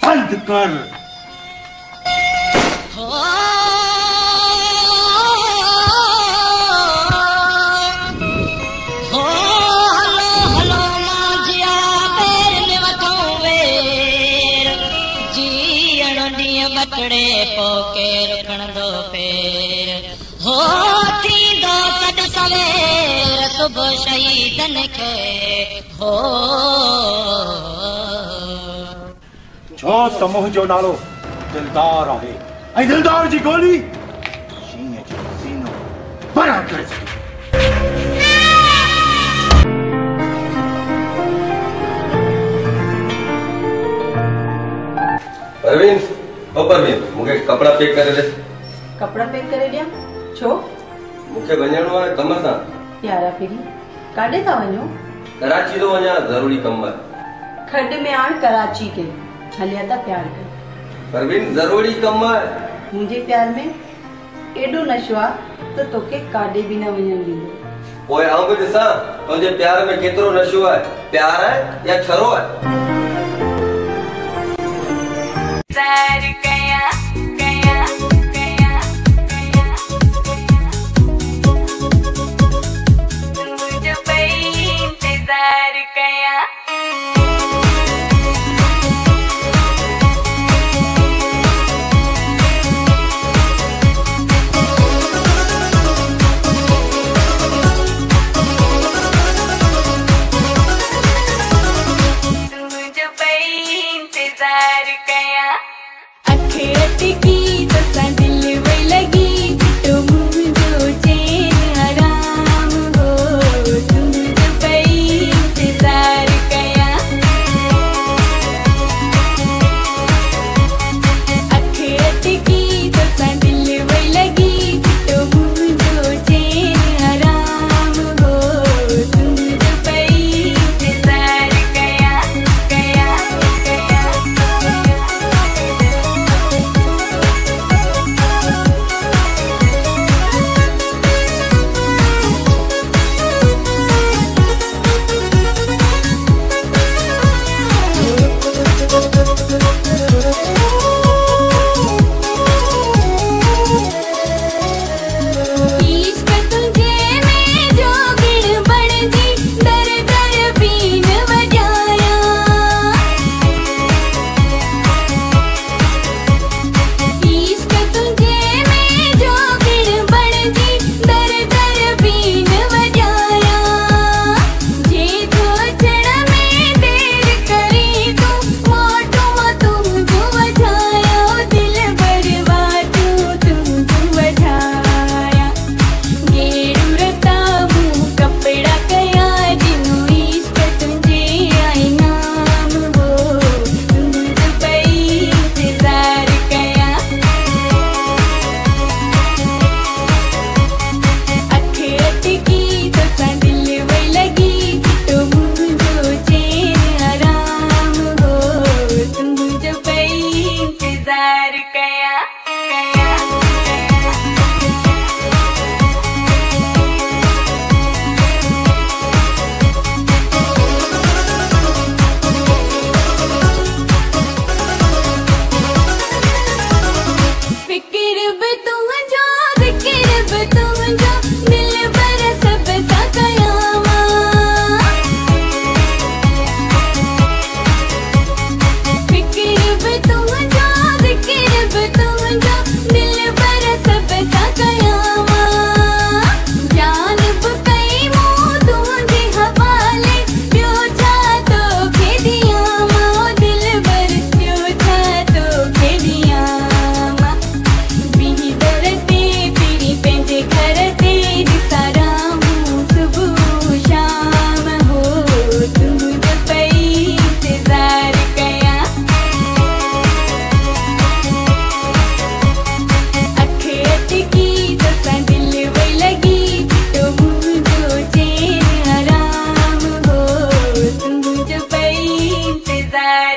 बंद कर बटड़े पोके रुकण दो फेर हो थी दो कद सवेर सुबह शहीदन के हो छो समूह जो नालो दिलदार आहे ऐं दिलदार जी गोली शींह जो सीनो बड़ा करे सके। परवीन ओ परवीन मुझे कपड़ा पैक करे दे। कपड़ा पैक करे दिया छो मुझे वञणो आहे कम सां यारा फिरी काॾे था वञो कराची तो वञा ज़रूरी कम आहे खड में आण कराची के हलिया था प्यार कर परवीन ज़रूरी कम आहे मुझे प्यार में एडो नशो आहे तो तोके काॾे भी न वञण ॾींदो ओए आऊं भी ॾिसां तुंहिंजे प्यार में केतिरो नशो आहे प्यार आहे या छरो आहे सर कया कया कया मुझे पे इंतजार कया की दसा दिल वही लगी तो मुझे चैन हराम हो तुम जो पे इंतजार कया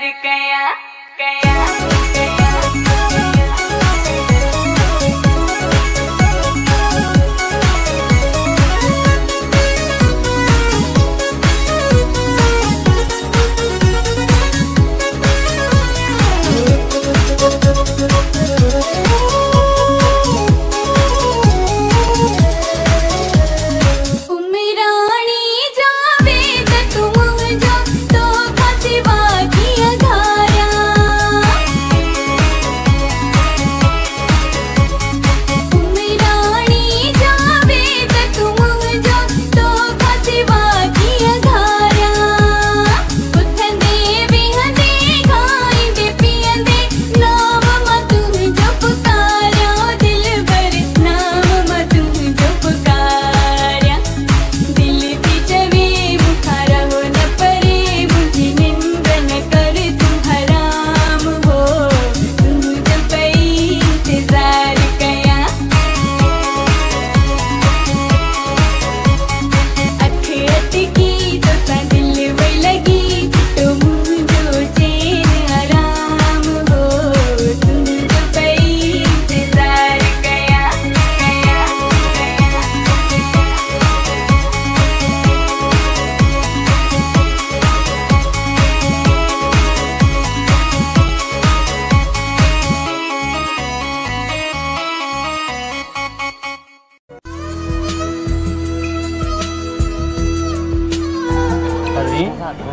इंतजार कया कया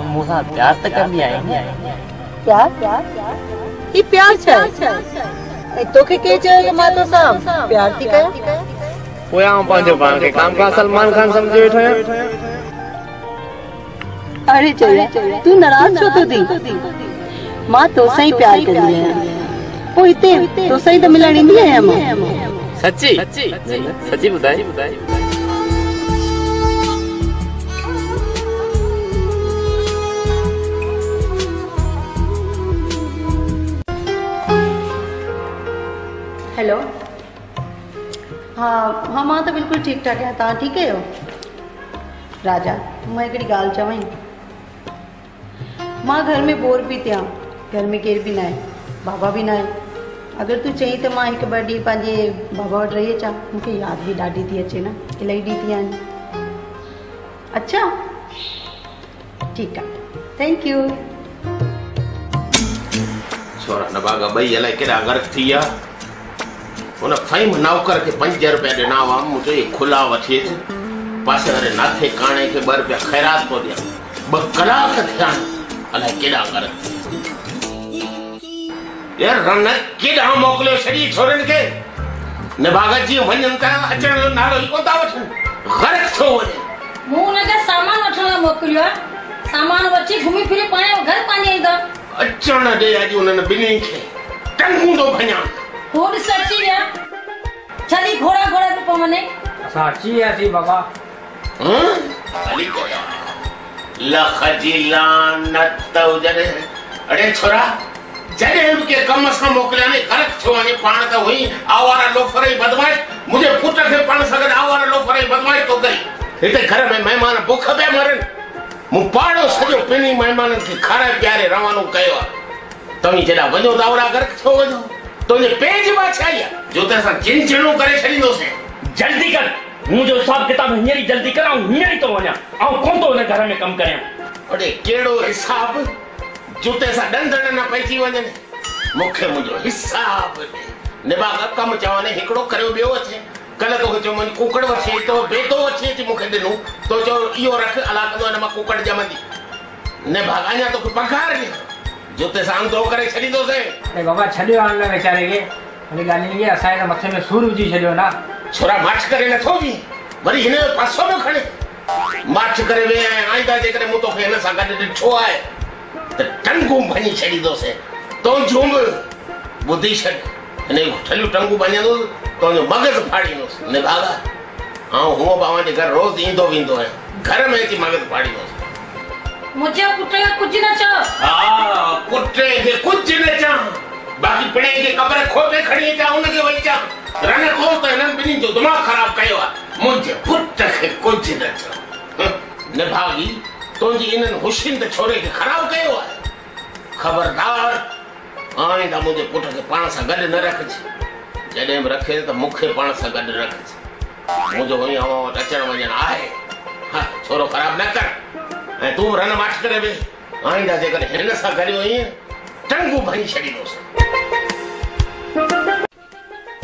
मुसा प्यार तक करनी आएंगे प्यार ये प्यार छे तोखे के चयो मां तो साम प्यार थी कया पोया पांजो पान के काम का सलमान खान समझे बैठो है। अरे चल तू नाराज छो तो दी मां तो सही प्यार कर लिया ओ इते तो सही तो मिलण इंदी है मां सच्ची सच्ची बुधाई हेलो हाँ मां तो बिल्कुल ठीक ठाक है ता ठीक है हो राजा मैं एकड़ी गाल चवई मां घर में बोर भी थिया घर में केर भी ना है बाबा भी ना है अगर तू चई तो मां एक बार डी पांजे बाबा वट रही चा मुझे याद भी ॾाढी थी अचे ना इलाही डी थी आहिनि अच्छा ठीक है थैंक यू छोरा नबागा बई अलाए केड़ा गर्क थी या उन फाइम नौकर के 5 रुपया देना हुआ मुझे खुला वठी पासे वाले नाथे काणे के 2 रुपया खैरात को दिया 2 कलाक थिया अलाए केड़ा गर्क यार रन केड़ा मोकलियो छड़ी छोरन के नबागा जी वञन था अचण जो नालो ई कोता वठन गर्क छो वञे मु उनके सामान वठण मोकलियो सामान वठी घुमी फिरी पाए घर पानी ईंदो अचण दे अज उनन बिनी के टंगू दो भणा खोड़ सच्ची है चली घोड़ा घोड़ा पे पवने साची है सी बाबा चली घोड़ा लख जी लानत तो जरे अरे छोरा जरे के कम से मोकले ने गलत छोने पाण तो हुई आवारा लोफरे बदमाश मुझे पुट के पाण सगद आवारा लोफरे बदमाश तो गई इते घर में मेहमान भूख पे मरन मु पाड़ो सजो पिनी मेहमान के खारे प्यारे रवानो कयो तमी जड़ा वजो दावरा घर छो वजो तो ये पेज बाछाया जो तेसा चिंचणो करे छलींदो से जल्दी कर मु जो सब किताब हियरी जल्दी कराऊं हियरी तो वणा आ कोन तो ने घर में काम करया अरे केड़ो हिसाब जो तेसा डंदन न पैजी वने मुखे मुजो हिसाब निबागा कम चवाने हिकड़ो करयो बियो अचे कल तो जो मन कुकड़ वछे तो बेतो वछे ती मुखे दिनु तो जो इयो रख अला तो न कुकड़ जमंदी निबागा या तो पगार ने जो ते साम दो करे छड़ी दो से ए बाबा छडियो आन बेचारे के अने गाली ये असाय मथे में सूर उजी छडियो ना छोरा माछ करे न थोगी वरी हिने पासो में खणे माछ करे वे आइदा जे करे मु तो खेन सा गड ठो आए त टंगू भनी छड़ी दो से तो झूम बुद्धि छड ने ठलू टंगू बने दो तो जो मगज फाड़ी नो ने भागा हां हो बावा जे घर रोज इंदो विंदो है घर में की मगज फाड़ी नो मुझे कुटे कुछ न चा हां कुटे के कुछ न चा बाकी पिणे के कब्र खोबे खड़ी चा उन के वई चा रन को तो नन बिनी जो दिमाग खराब कयो मुझे पुट के कुछ न चा ने भागी तो जी इनन हुशिन ते छोरे के खराब कयो खबरदार आईंदा मुंहिंजे पुट खे पाण सां गॾु न रखिजे। जॾहिं बि रखे त मूंखे पाण सां गॾु रखिजे। मुंहिंजो हीअं अवां वटि अचण वञण आहे। हा छोरो ख़राब न कर ऐं तूं रन माठ करे वेह। आईंदा जेकॾहिं हिन सां गॾु वईं टंगू भई छॾींदुसि।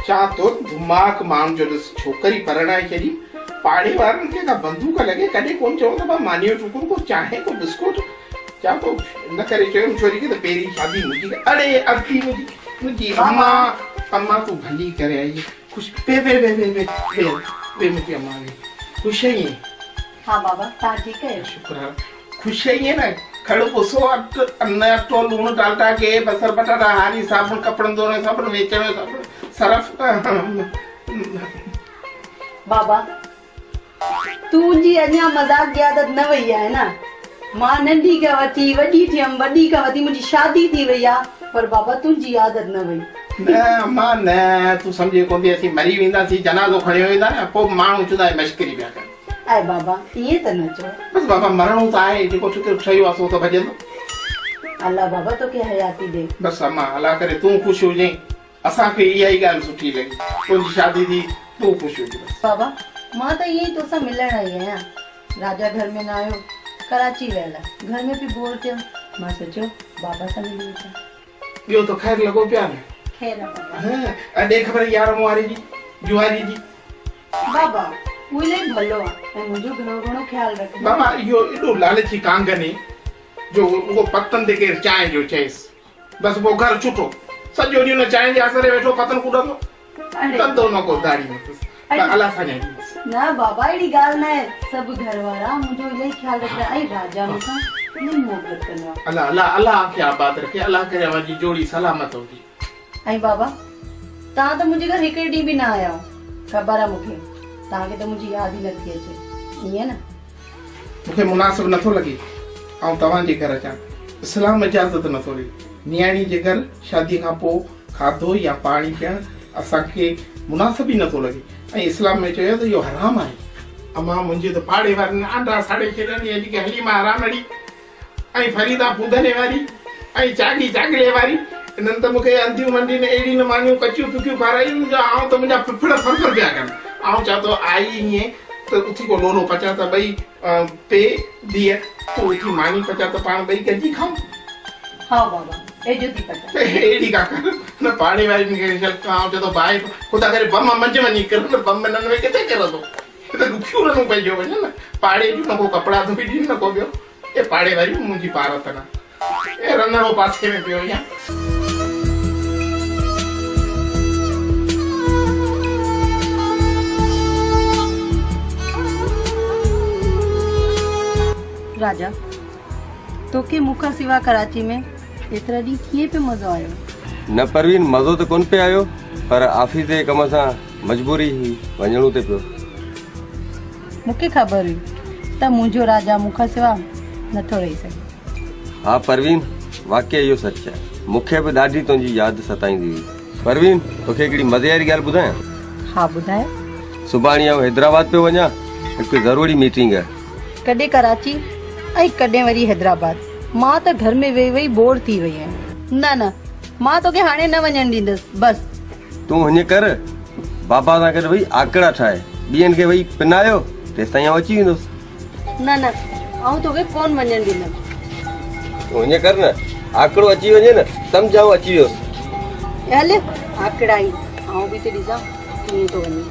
छा तो दिमाग़ माण्हू जो ॾिस छोकिरी परणाए छॾी पाड़े वारनि खे का बंदूक लॻे कॾहिं कोन चवंदो भाउ मानीअ टुकुर को चांहि को बिस्कुट छा तो न करे चयुमि छोरी खे त पहिरीं शादी मुंहिंजी अड़े अर्थी मुंहिंजी अम्मा अम्मा तूं भली करे आई ख़ुशि वे मुंहिंजी अम्मा वे ख़ुशि आहीं? हाँ बाबा तव्हां ठीकु आहियो? शुक्र आहे ख़ुशि आहीं न खड़ो पुसो अन्न अटो लूण डालडा के बसर पटाटा हारी साबुण कपिड़नि धोइण साबुण वेचण साबुण सरफ बाबा तुंहिंजी अञा मज़ाक जी आदत न वई आहे न। मां नंढी खां वठी वॾी थियमि वॾी खां वठी मुंहिंजी शादी थी वई आहे पर बाबा तुंहिंजी आदत न वई। न अम्मा न तूं सम्झे कोन थी असीं मरी वेंदासीं जनाज़ो खणी वेंदा न पोइ माण्हू चवंदा मश्करी पिया कनि। ऐं बाबा ईअं त न चओ। बसि बाबा मरणो त आहे जेको ठहियो आहे सो त भॼंदो। अल्लाह बाबा तोखे हयाती ॾे। बसि अम्मा अल्लाह करे तूं ख़ुशि हुजे असांखे इहा ई ॻाल्हि सुठी लॻी तुंहिंजी शादी थी तूं ख़ुशि हुजे। बाबा मां त ईअं ई तोसां मिलण आई आहियां। राजा घर में न आयो कराची वियल आहे घर में बि बोर थियो मां सोचियो बाबा सां मिली अचां। ॿियो त ख़ैर लॻो पिया न? ख़ैर आहे बाबा। ॾे ख़बर यारहं वारे जी जुआरी जी बाबा उहो इलाही भलो आहे ऐं मुंहिंजो घणो घणो ख़्यालु रखे। बाबा इहो एॾो लालची कांगने जो उहो पतन ते केरु चांहि जो चएसि बसि पोइ घर छुटो सॼो ॾींहुं हुन चांहि जे असर वेठो पतन कुॾंदो कंदो न को दाढ़ी में अलाह सां न बाबा अहिड़ी ॻाल्हि न आहे सभु घर वारा मुंहिंजो इलाही ख़्यालु रखंदा ऐं राजा मूंखां इलाही मोहबत कंदो आहे। अल्लाह अल्लाह अल्लाह खे आबाद रखे अल्लाह करे अवांजी जोड़ी सलामत हुजे। ऐं बाबा तव्हां त मुंहिंजे घर हिकिड़े ॾींहुं बि न आया आहियो ख़बर आहे मूंखे तव्हांखे त मुंहिंजी यादि ई नथी अचे ईअं न? मूंखे मुनासिब नथो लॻे ऐं तव्हांजे घर अचां इस्लाम इजाज़त नथो ॾे नियाणी जे घर शादी खां पोइ खाधो या पाणी पीअणु असांखे मुनासिब ई नथो लॻे ऐं इस्लाम में चयो त इहो हराम आहे। अम्मा मुंहिंजे त पाड़े वारनि आंडा साड़े छॾनि जेके हलीमा हरामड़ी ऐं फरीदा फूदने वारी ऐं चागी चागले वारी इन्हनि त मूंखे अंधियूं मंडियूं अहिड़ी न मानियूं कचियूं टुकियूं खारायूं जो आऊं त मुंहिंजा फिफड़ फरफर पिया कनि। आऊं चवां थो आई ईअं त उथी को लोलो पचा त ॿई पे धीअ तो उथी मानी पचा त पाण ॿई गॾिजी खाऊं। हा बाबा एड़ी का कर न पाड़े वारी के चल आऊं चतो भाई खुदा करे बम मंझ वञी कर न बम न में किथे करंदो त दुखियो न पइजो वञे न पाड़े जो न को कपड़ा धोई दी न को ॿियो ए पाड़े वारी मुंहिंजी पारत न ए रनरो पासे में पियो या। राजा तोखे मूंखां सिवा कराची में एतिरा ॾींहं कीअं पे मज़ो आयो? न परवीन मज़ो त कोन पे आयो पर ऑफिस जे कम सां मजबूरी हुई वञणो ते पियो। मूंखे ख़बर हुई त मुंहिंजो राजा मूंखां सिवा नथो रही सघे। हाँ परवीन वाकई इहो सच आहे मूंखे बि ॾाढी तुंहिंजी यादि सताईंदी हुई। परवीन तोखे हिकिड़ी मज़े वारी ॻाल्हि ॿुधायां? हा ॿुधाए। सुभाणे आउं हैदराबाद पियो वञा हिकु ज़रूरी मीटिंग आहे। कॾहिं कराची ऐं कॾहिं वरी हैदराबाद मां त घर में वेही वेही बोर थी वई आहियां। न न मां तोखे हाणे न वञण ॾींदसि बस। तूं हीअं कर बाबा सां गॾु वही आकड़ा ठाहे ॿियनि खे वही पिनायो तेसि ताईं आउं अची वेंदुसि। न न आउं तोखे कोन वञण ॾींदमि। तूं हीअं कर न आकड़ो अची वञे न सम्झ आउं अची वियुसि। हल आकड़ा ई आउं बि त ॾिसां कीअं थो वञे।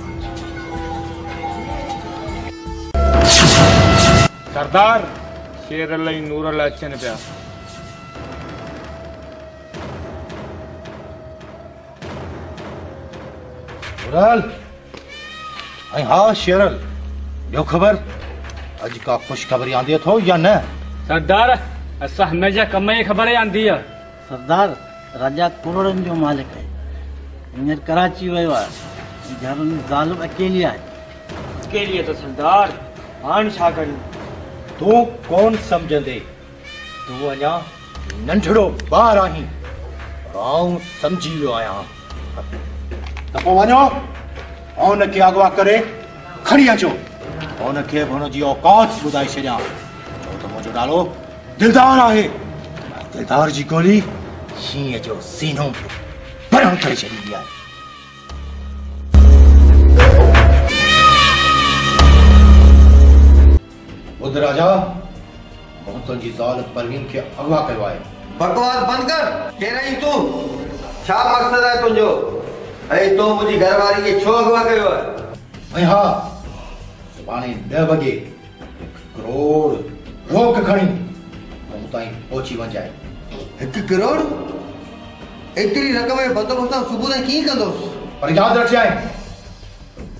सरदार शेर अलाई नूर अलाई अचनि पिया। हाँ शेरल ॿियो ख़बर अॼु का ख़ुशख़बरी आंदी अथव या न? सरदार असां हमेशा कम जी ख़बर ई आंदी आहे। सरदार राजा करोड़नि जो मालिक आहे हींअर कराची वियो आहे घर में ज़ालिम अकेली आहे। अकेली आहे त सरदार हाणे छा कयूं? तूं कोन सम्झंदे तूं अञा नंढड़ो ॿार आहीं आउं सम्झी वियो आहियां त पोइ वञो ऐं हुनखे अगवा करे खणी अचो हुनखे हुनजी औकात ॿुधाए छॾियां छो त मुंहिंजो नालो दिलदार आहे दिलदार जी गोली शींह जो सीनों पे परम करे छॾी आहे। ॿुध राजा, मूं तुंहिंजी ज़ाल परवीन खे अगवा कयो आहे। बकवास बंद कर। केर आहीं तूं? छा मक़सद आहे तुंहिंजो? ऐं तूं मुंहिंजी घरवारी खे छो अगवा कयो आहे? ऐं हा, सुभाणे 10 वॻे 1 करोड़ रोक खणी मूं ताईं पहुची वञाए। 1 करोड़? एतिरी रक़म जो बंदोबस्त सुबुह ताईं कीअं कंदोसि? पर यादि रखजांइ,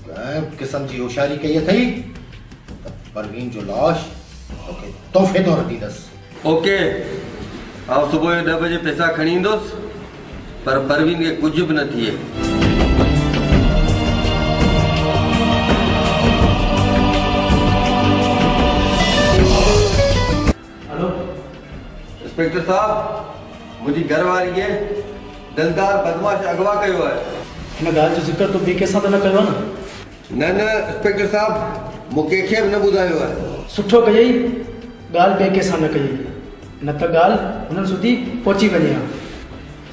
कंहिं क़िस्म जी होशियारी कई अथई त परवीन जो लाश तोखे तोहफ़े तौरु ॾींदसि। ओके, आउं सुबुह जो 10 बजे पैसा खणी ईंदुसि, पर परवीन खे कुझु बि न थिए। हेलो इंस्पेक्टर साहब, मुंहिंजी घरवारी खे दिलदार बदमाश अगवा कयो आहे। हिन ॻाल्हि जो ज़िक्र तो ॿिए कंहिंसां त न कयो आहे न? न इंस्पेक्टर साहब, मूं कंहिंखे बि न ॿुधायो आहे। सुठो कयई, ॻाल्हि ॿिए कंहिंसां न कयई, न त ॻाल्हि हुननि सुधी पहुची वञे हा।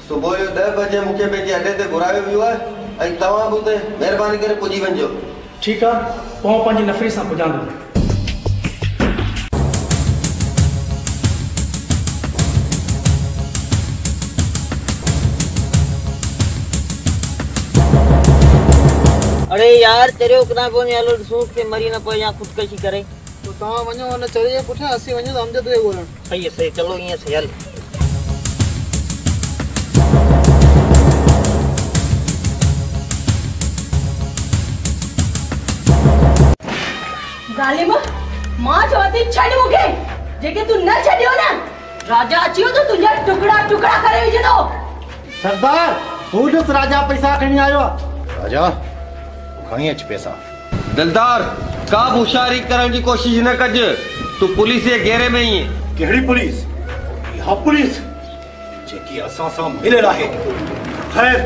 सुबुह जो 10 बजे मूंखे पंहिंजे अॾे ते घुरायो वियो आहे ऐं तव्हां बि उते महिरबानी करे पुॼी वञिजो। ठीकु आहे, पोइ पंहिंजी नफ़री सां पुॼांदो। अरे यार तेरे उकना पोने हलो सूट के मरी ना पए या खुदकशी करे तो तव्हां वञो न चढ़े पुठियां असीं वञो त अमजद खे ॻोल्हण। सही है सही, चलो ईअं सही हल। ज़ालिम, मां चवां थी छॾ मूंखे। जेके तूं न छॾियो न, राजा अची वियो त तुंहिंजा टुकड़ा टुकड़ा करे विझंदो। सरदार, तू ॾिस राजा पैसा खणी आयो आहे। राजा खणी अच पैसा। दिलदार, का बि होशियारी करण जी कोशिश न कज। तू पुलिस जे घेरे में ही है। कहिड़ी पुलिस? इहा पुलिस जेकी असां सां मिलियल आहे। खैर,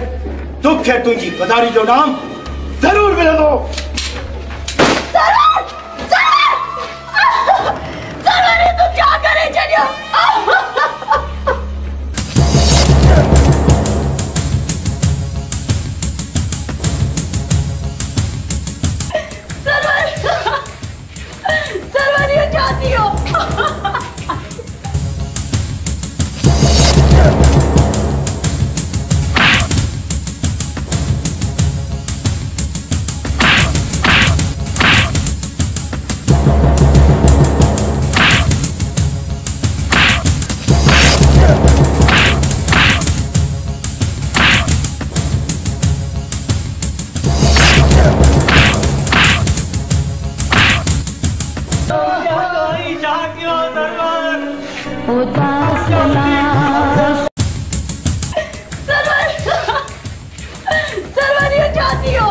तोखे तुंहिंजी वदारी जो नाम ज़रूर मिलंदो। सरवर! सरवर! सरवर, ये तू क्या करे छॾियो? सरवर, ये चाहती हो? सरवर, ये चाहती हो?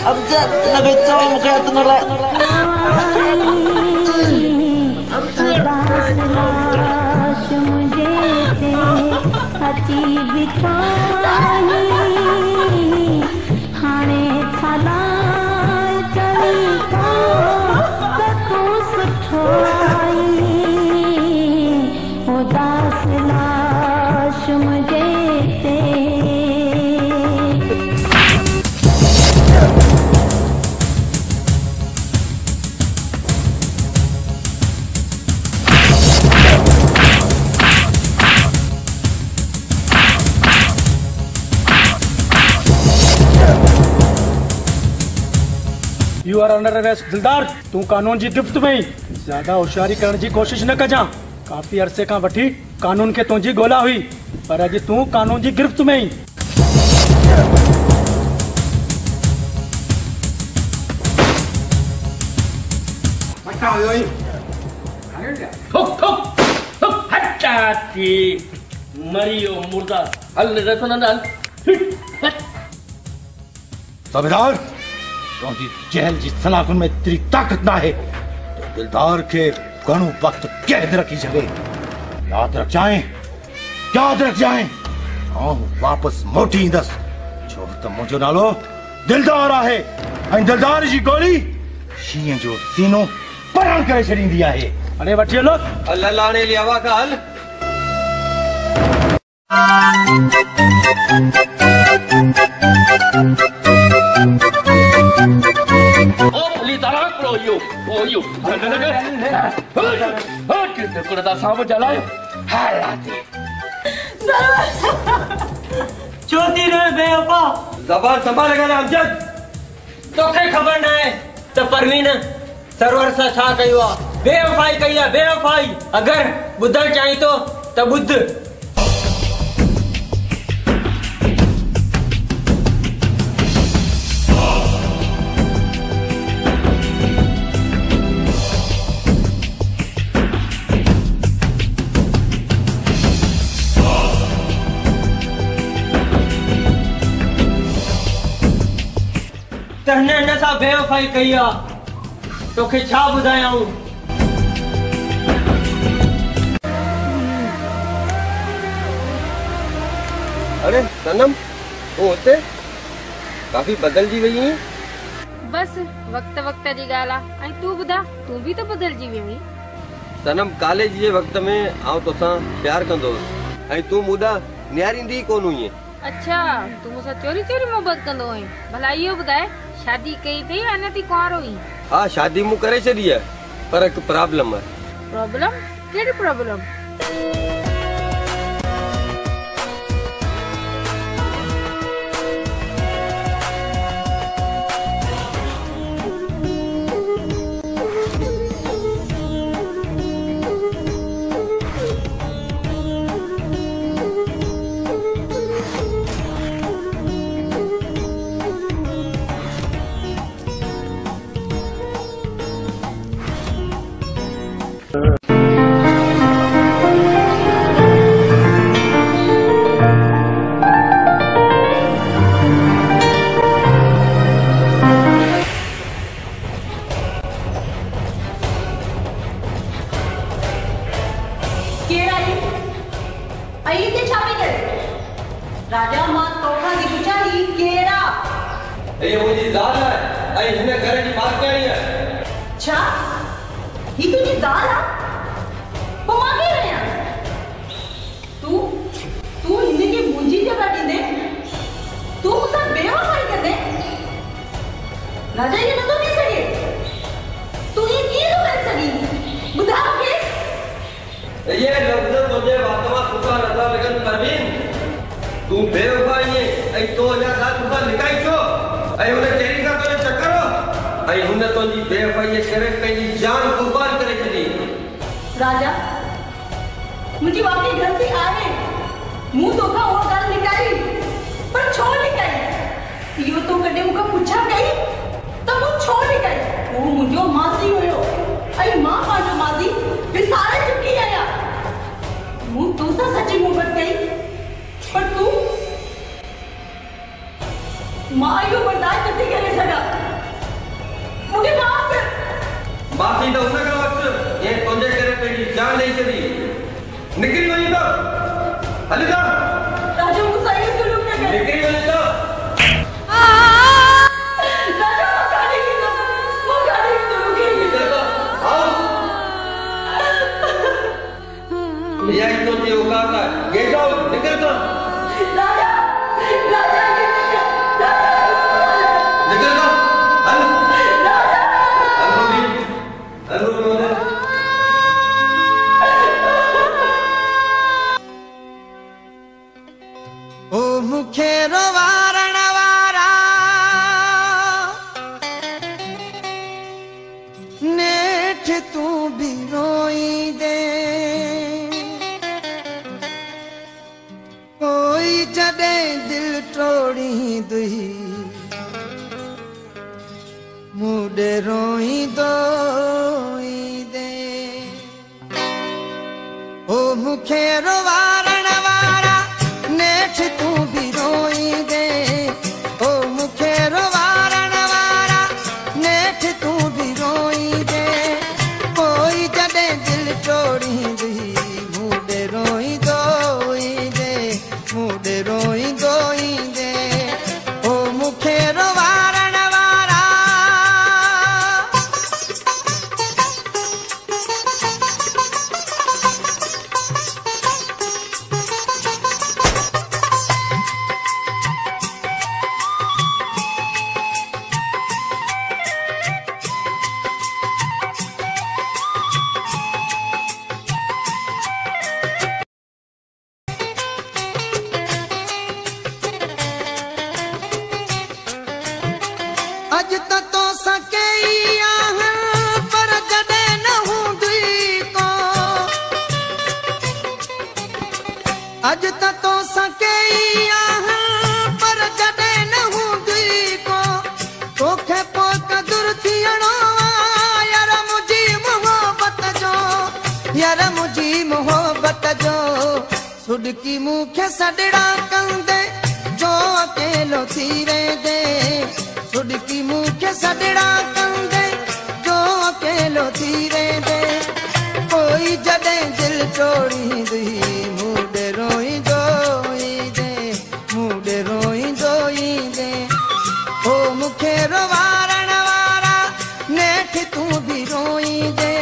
अमजद लगे चाव मुझे इतना ला You are under arrest, दिलदार। तू कानून जी गिफ्ट में ज्यादा होशियारी करण जी कोशिश न कजां। काफी अरसे का वठी कानून के तुंहिंजी ॻोल्हा हुई। पर अॼु तूं कानून जी गिरफ़्त में ई। मरियो मुर्दा हल रखो ना सूबेदार तुझी जेल जी सलाखुन में तेरी ताकत ना है तो दिलदार के घणो वक्त कैद रखी सके। याद रख जाए वापस मोटी ईंदस छो त मुंहिंजो नालो दिलदार आहे ऐं दिलदार जी गोली शींहं जो सीनो परण करे छॾींदी आहे। अरे वठी हलो अल्लाह लाने लिया वा का हल। चौथी रहे बेवफा जबान संभालेगा ना अमजद। तोखे खबर ना है तो परवीन सरवर सा छा कयो आहे बेवफाई कई आहे बेवफाई। अगर बुधण चाही तो बुध। तहने न सा बेवफाई कई आहे तोखे छा ॿुधायां। अरे सनम तू हुते काफी बदलजी वई आहीं। बस वक्त जी ॻाल्हि आहे ऐं तूं ॿुधा तूं बि त बदलजी वई हुई। सनम कॉलेज जे वक्त में आउं तोसां प्यार कंदो हुअसि ऐं तूं मूंॾा निहारींदी कोन हुई। अच्छा तूं मूंसां चोरी चोरी मोहबत कंदो हुई। भला इहो ॿुधाए शादी कई अथई अञा थी कुंवारो हुई? हाँ शादी मूं करे छॾी आहे पर हिकु प्रॉब्लम आहे। प्रॉब्लम? कहिड़ी प्रॉब्लम? राजा मां तोखा दी पुछाई केड़ा? ये मुझी ज़ाल है आई हिने घर जी बात कही है। छा ही तुझी ज़ाल है? को मां के रहे तू हिने की मुंजी जगह दी दे तू मुसा बेवफाई कर दे। राजा ये न तो नहीं सके तू ये की तो कर सकी बुधा के ये लफ्ज तुझे वातवा तुका नथा लगन परवीन तू बेवफाई है ऐ तो जा का तुका लिखाई छो ऐ उन चेरी का तो चक्कर ऐ हुन तो जी बेवफाई करे पेजी जान कुर्बान करे छदी। राजा मुझी वाकई गलती आहे मु तो का और गाल निकाली पर छोड़ निकाली यो तो कदे मुका पूछा गई तो मु छोड़ निकाली वो मुजो मासी होयो ऐ मां पाजो मासी विसारे चुकी आया मु तो सा सच्ची मोहब्बत गई पर तू मां यो बर्दाश्त नहीं करे सका मुझे माफ कर। माफी तो उन का वक्त ये तुझे करे पेजी जान नहीं चली निकली वही तो हल जा राजू मुझसे ये जुल्म न कर निकली वही तो राजू वो गाड़ी की तो रुकी निकल तो आओ यही तो जी औकात है ये जाओ निकल तो राजा राजा निकल तो हल हल रोबी ओ मुखे रोवारण वारा नेठ तू भी रोई दे टोड़ी दुही मुडे रोई दोई दे ओ मुखे रोवारण वारा नेठ तू भी रोई दे ओ मुखे रोवारण वारा नेठ तू भी रोई दे कोई जडे दिल टोड़ी दुही मुडे रोई दोई दे मुडे रोई दोई दे ओ मुखे रोवारण वारा अज तक तो सके पर जडे न हूंदी को अज तक तो सके पर जडे न हूंदी को तोखे पो कदुर थियणो यार मुझी मोहब्बत जो यार मुझी मोहब्बत जो सुडकी मुखे सडड़ा कंदे जो अकेलो थी रे दे सुडकी मुखे सडड़ा कंदे जो अकेलो थी रे दे कोई जडे दिल टोड़ी दुही मुडे रोई दोई दे मुडे रोई दोई दे ओ मुखे रोवारण वारा नेठ तू भी रोई दे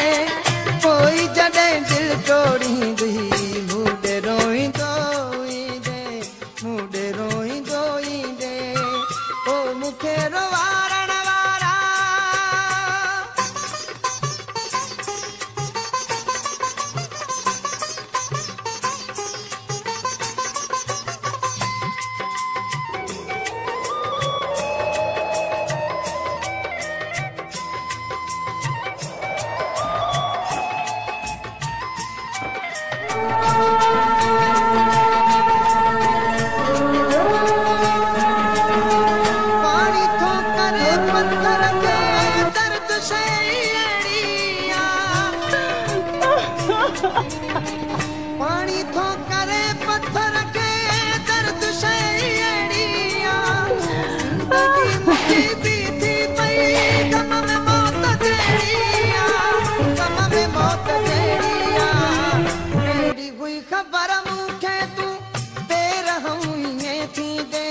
कोई जडे दिल टोड़ी दुही मुडे रोई दोई दे मुडे रोई दोई दे ओ मुखे रोवारण वारा पानी थो करे पत्थर के दर्द से अड़िया पानी थो करे पत्थर के दर्द से अड़िया जिंदगी मुझी बीती पई गम में मौत जड़िया गम में मौत जड़िया मेरी हुई खबर मुखे तू बेरहम ये थी दे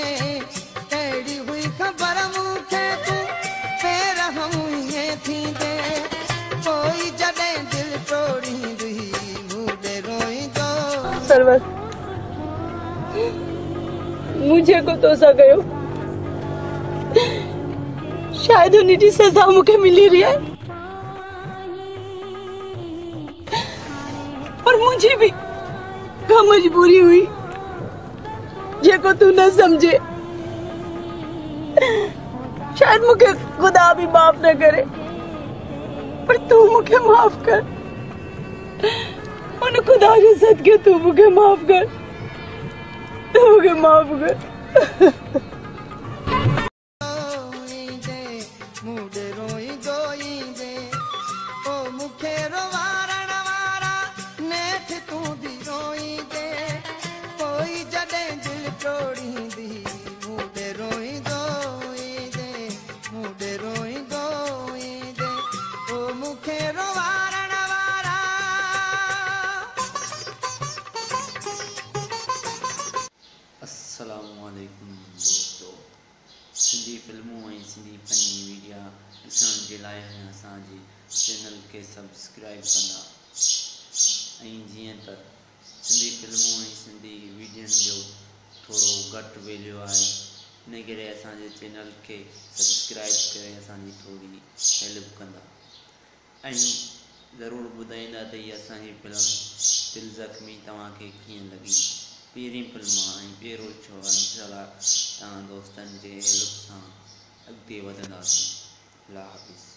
तेरी हुई खबर मुखे तू बेरहम ये थी दे कोई जडे दिल टोड़ी दुही मुडे रोई दो सरवर मुझे को तो सा गयो शायद उन्हीं की सजा मुखे मिली रही है और मुझे भी का मजबूरी हुई जेको तू न समझे शायद मुझे खुदा भी माफ न करे पर तू मुझे माफ कर उन खुदा के सदके तू मुझे माफ कर तू मुझे माफ कर मुडे रोई दोई दे ओ मुखे रोवारण वारा नेठ तू भी रोई दे कोई जडे दिल टोड़ी दी मुडे रोई दोई दे मुडे रोई दोई दे ओ मुखे रोवारण वारा अस्सलामुअलैकुम दोस्तों सिंधी फिल्मों ऐं सिंधी फनी वीडियो ॾिसण जे लाइ असांजे चैनल खे सब्सक्राइब कंदा ऐं जीअं त सिंधी फिल्मों ऐं सिंधी वीडियोनि जो थोरो घटि वैल्यू आहे इन करे असांजे चैनल खे सब्सक्राइब करे असांजी थोरी हेल्प कंदा ऐं ज़रूरु ॿुधाईंदा त हीअ असांजी फिल्म दिलि ज़ख्मी तव्हांखे कीअं लॻी पहिरीं फिल्म ऐं पहिरों शो इंशाअल्लाह तव्हां दोस्तनि जे हेल्प सां अॻिते वधंदासीं अल्लाह हाफ़िज़।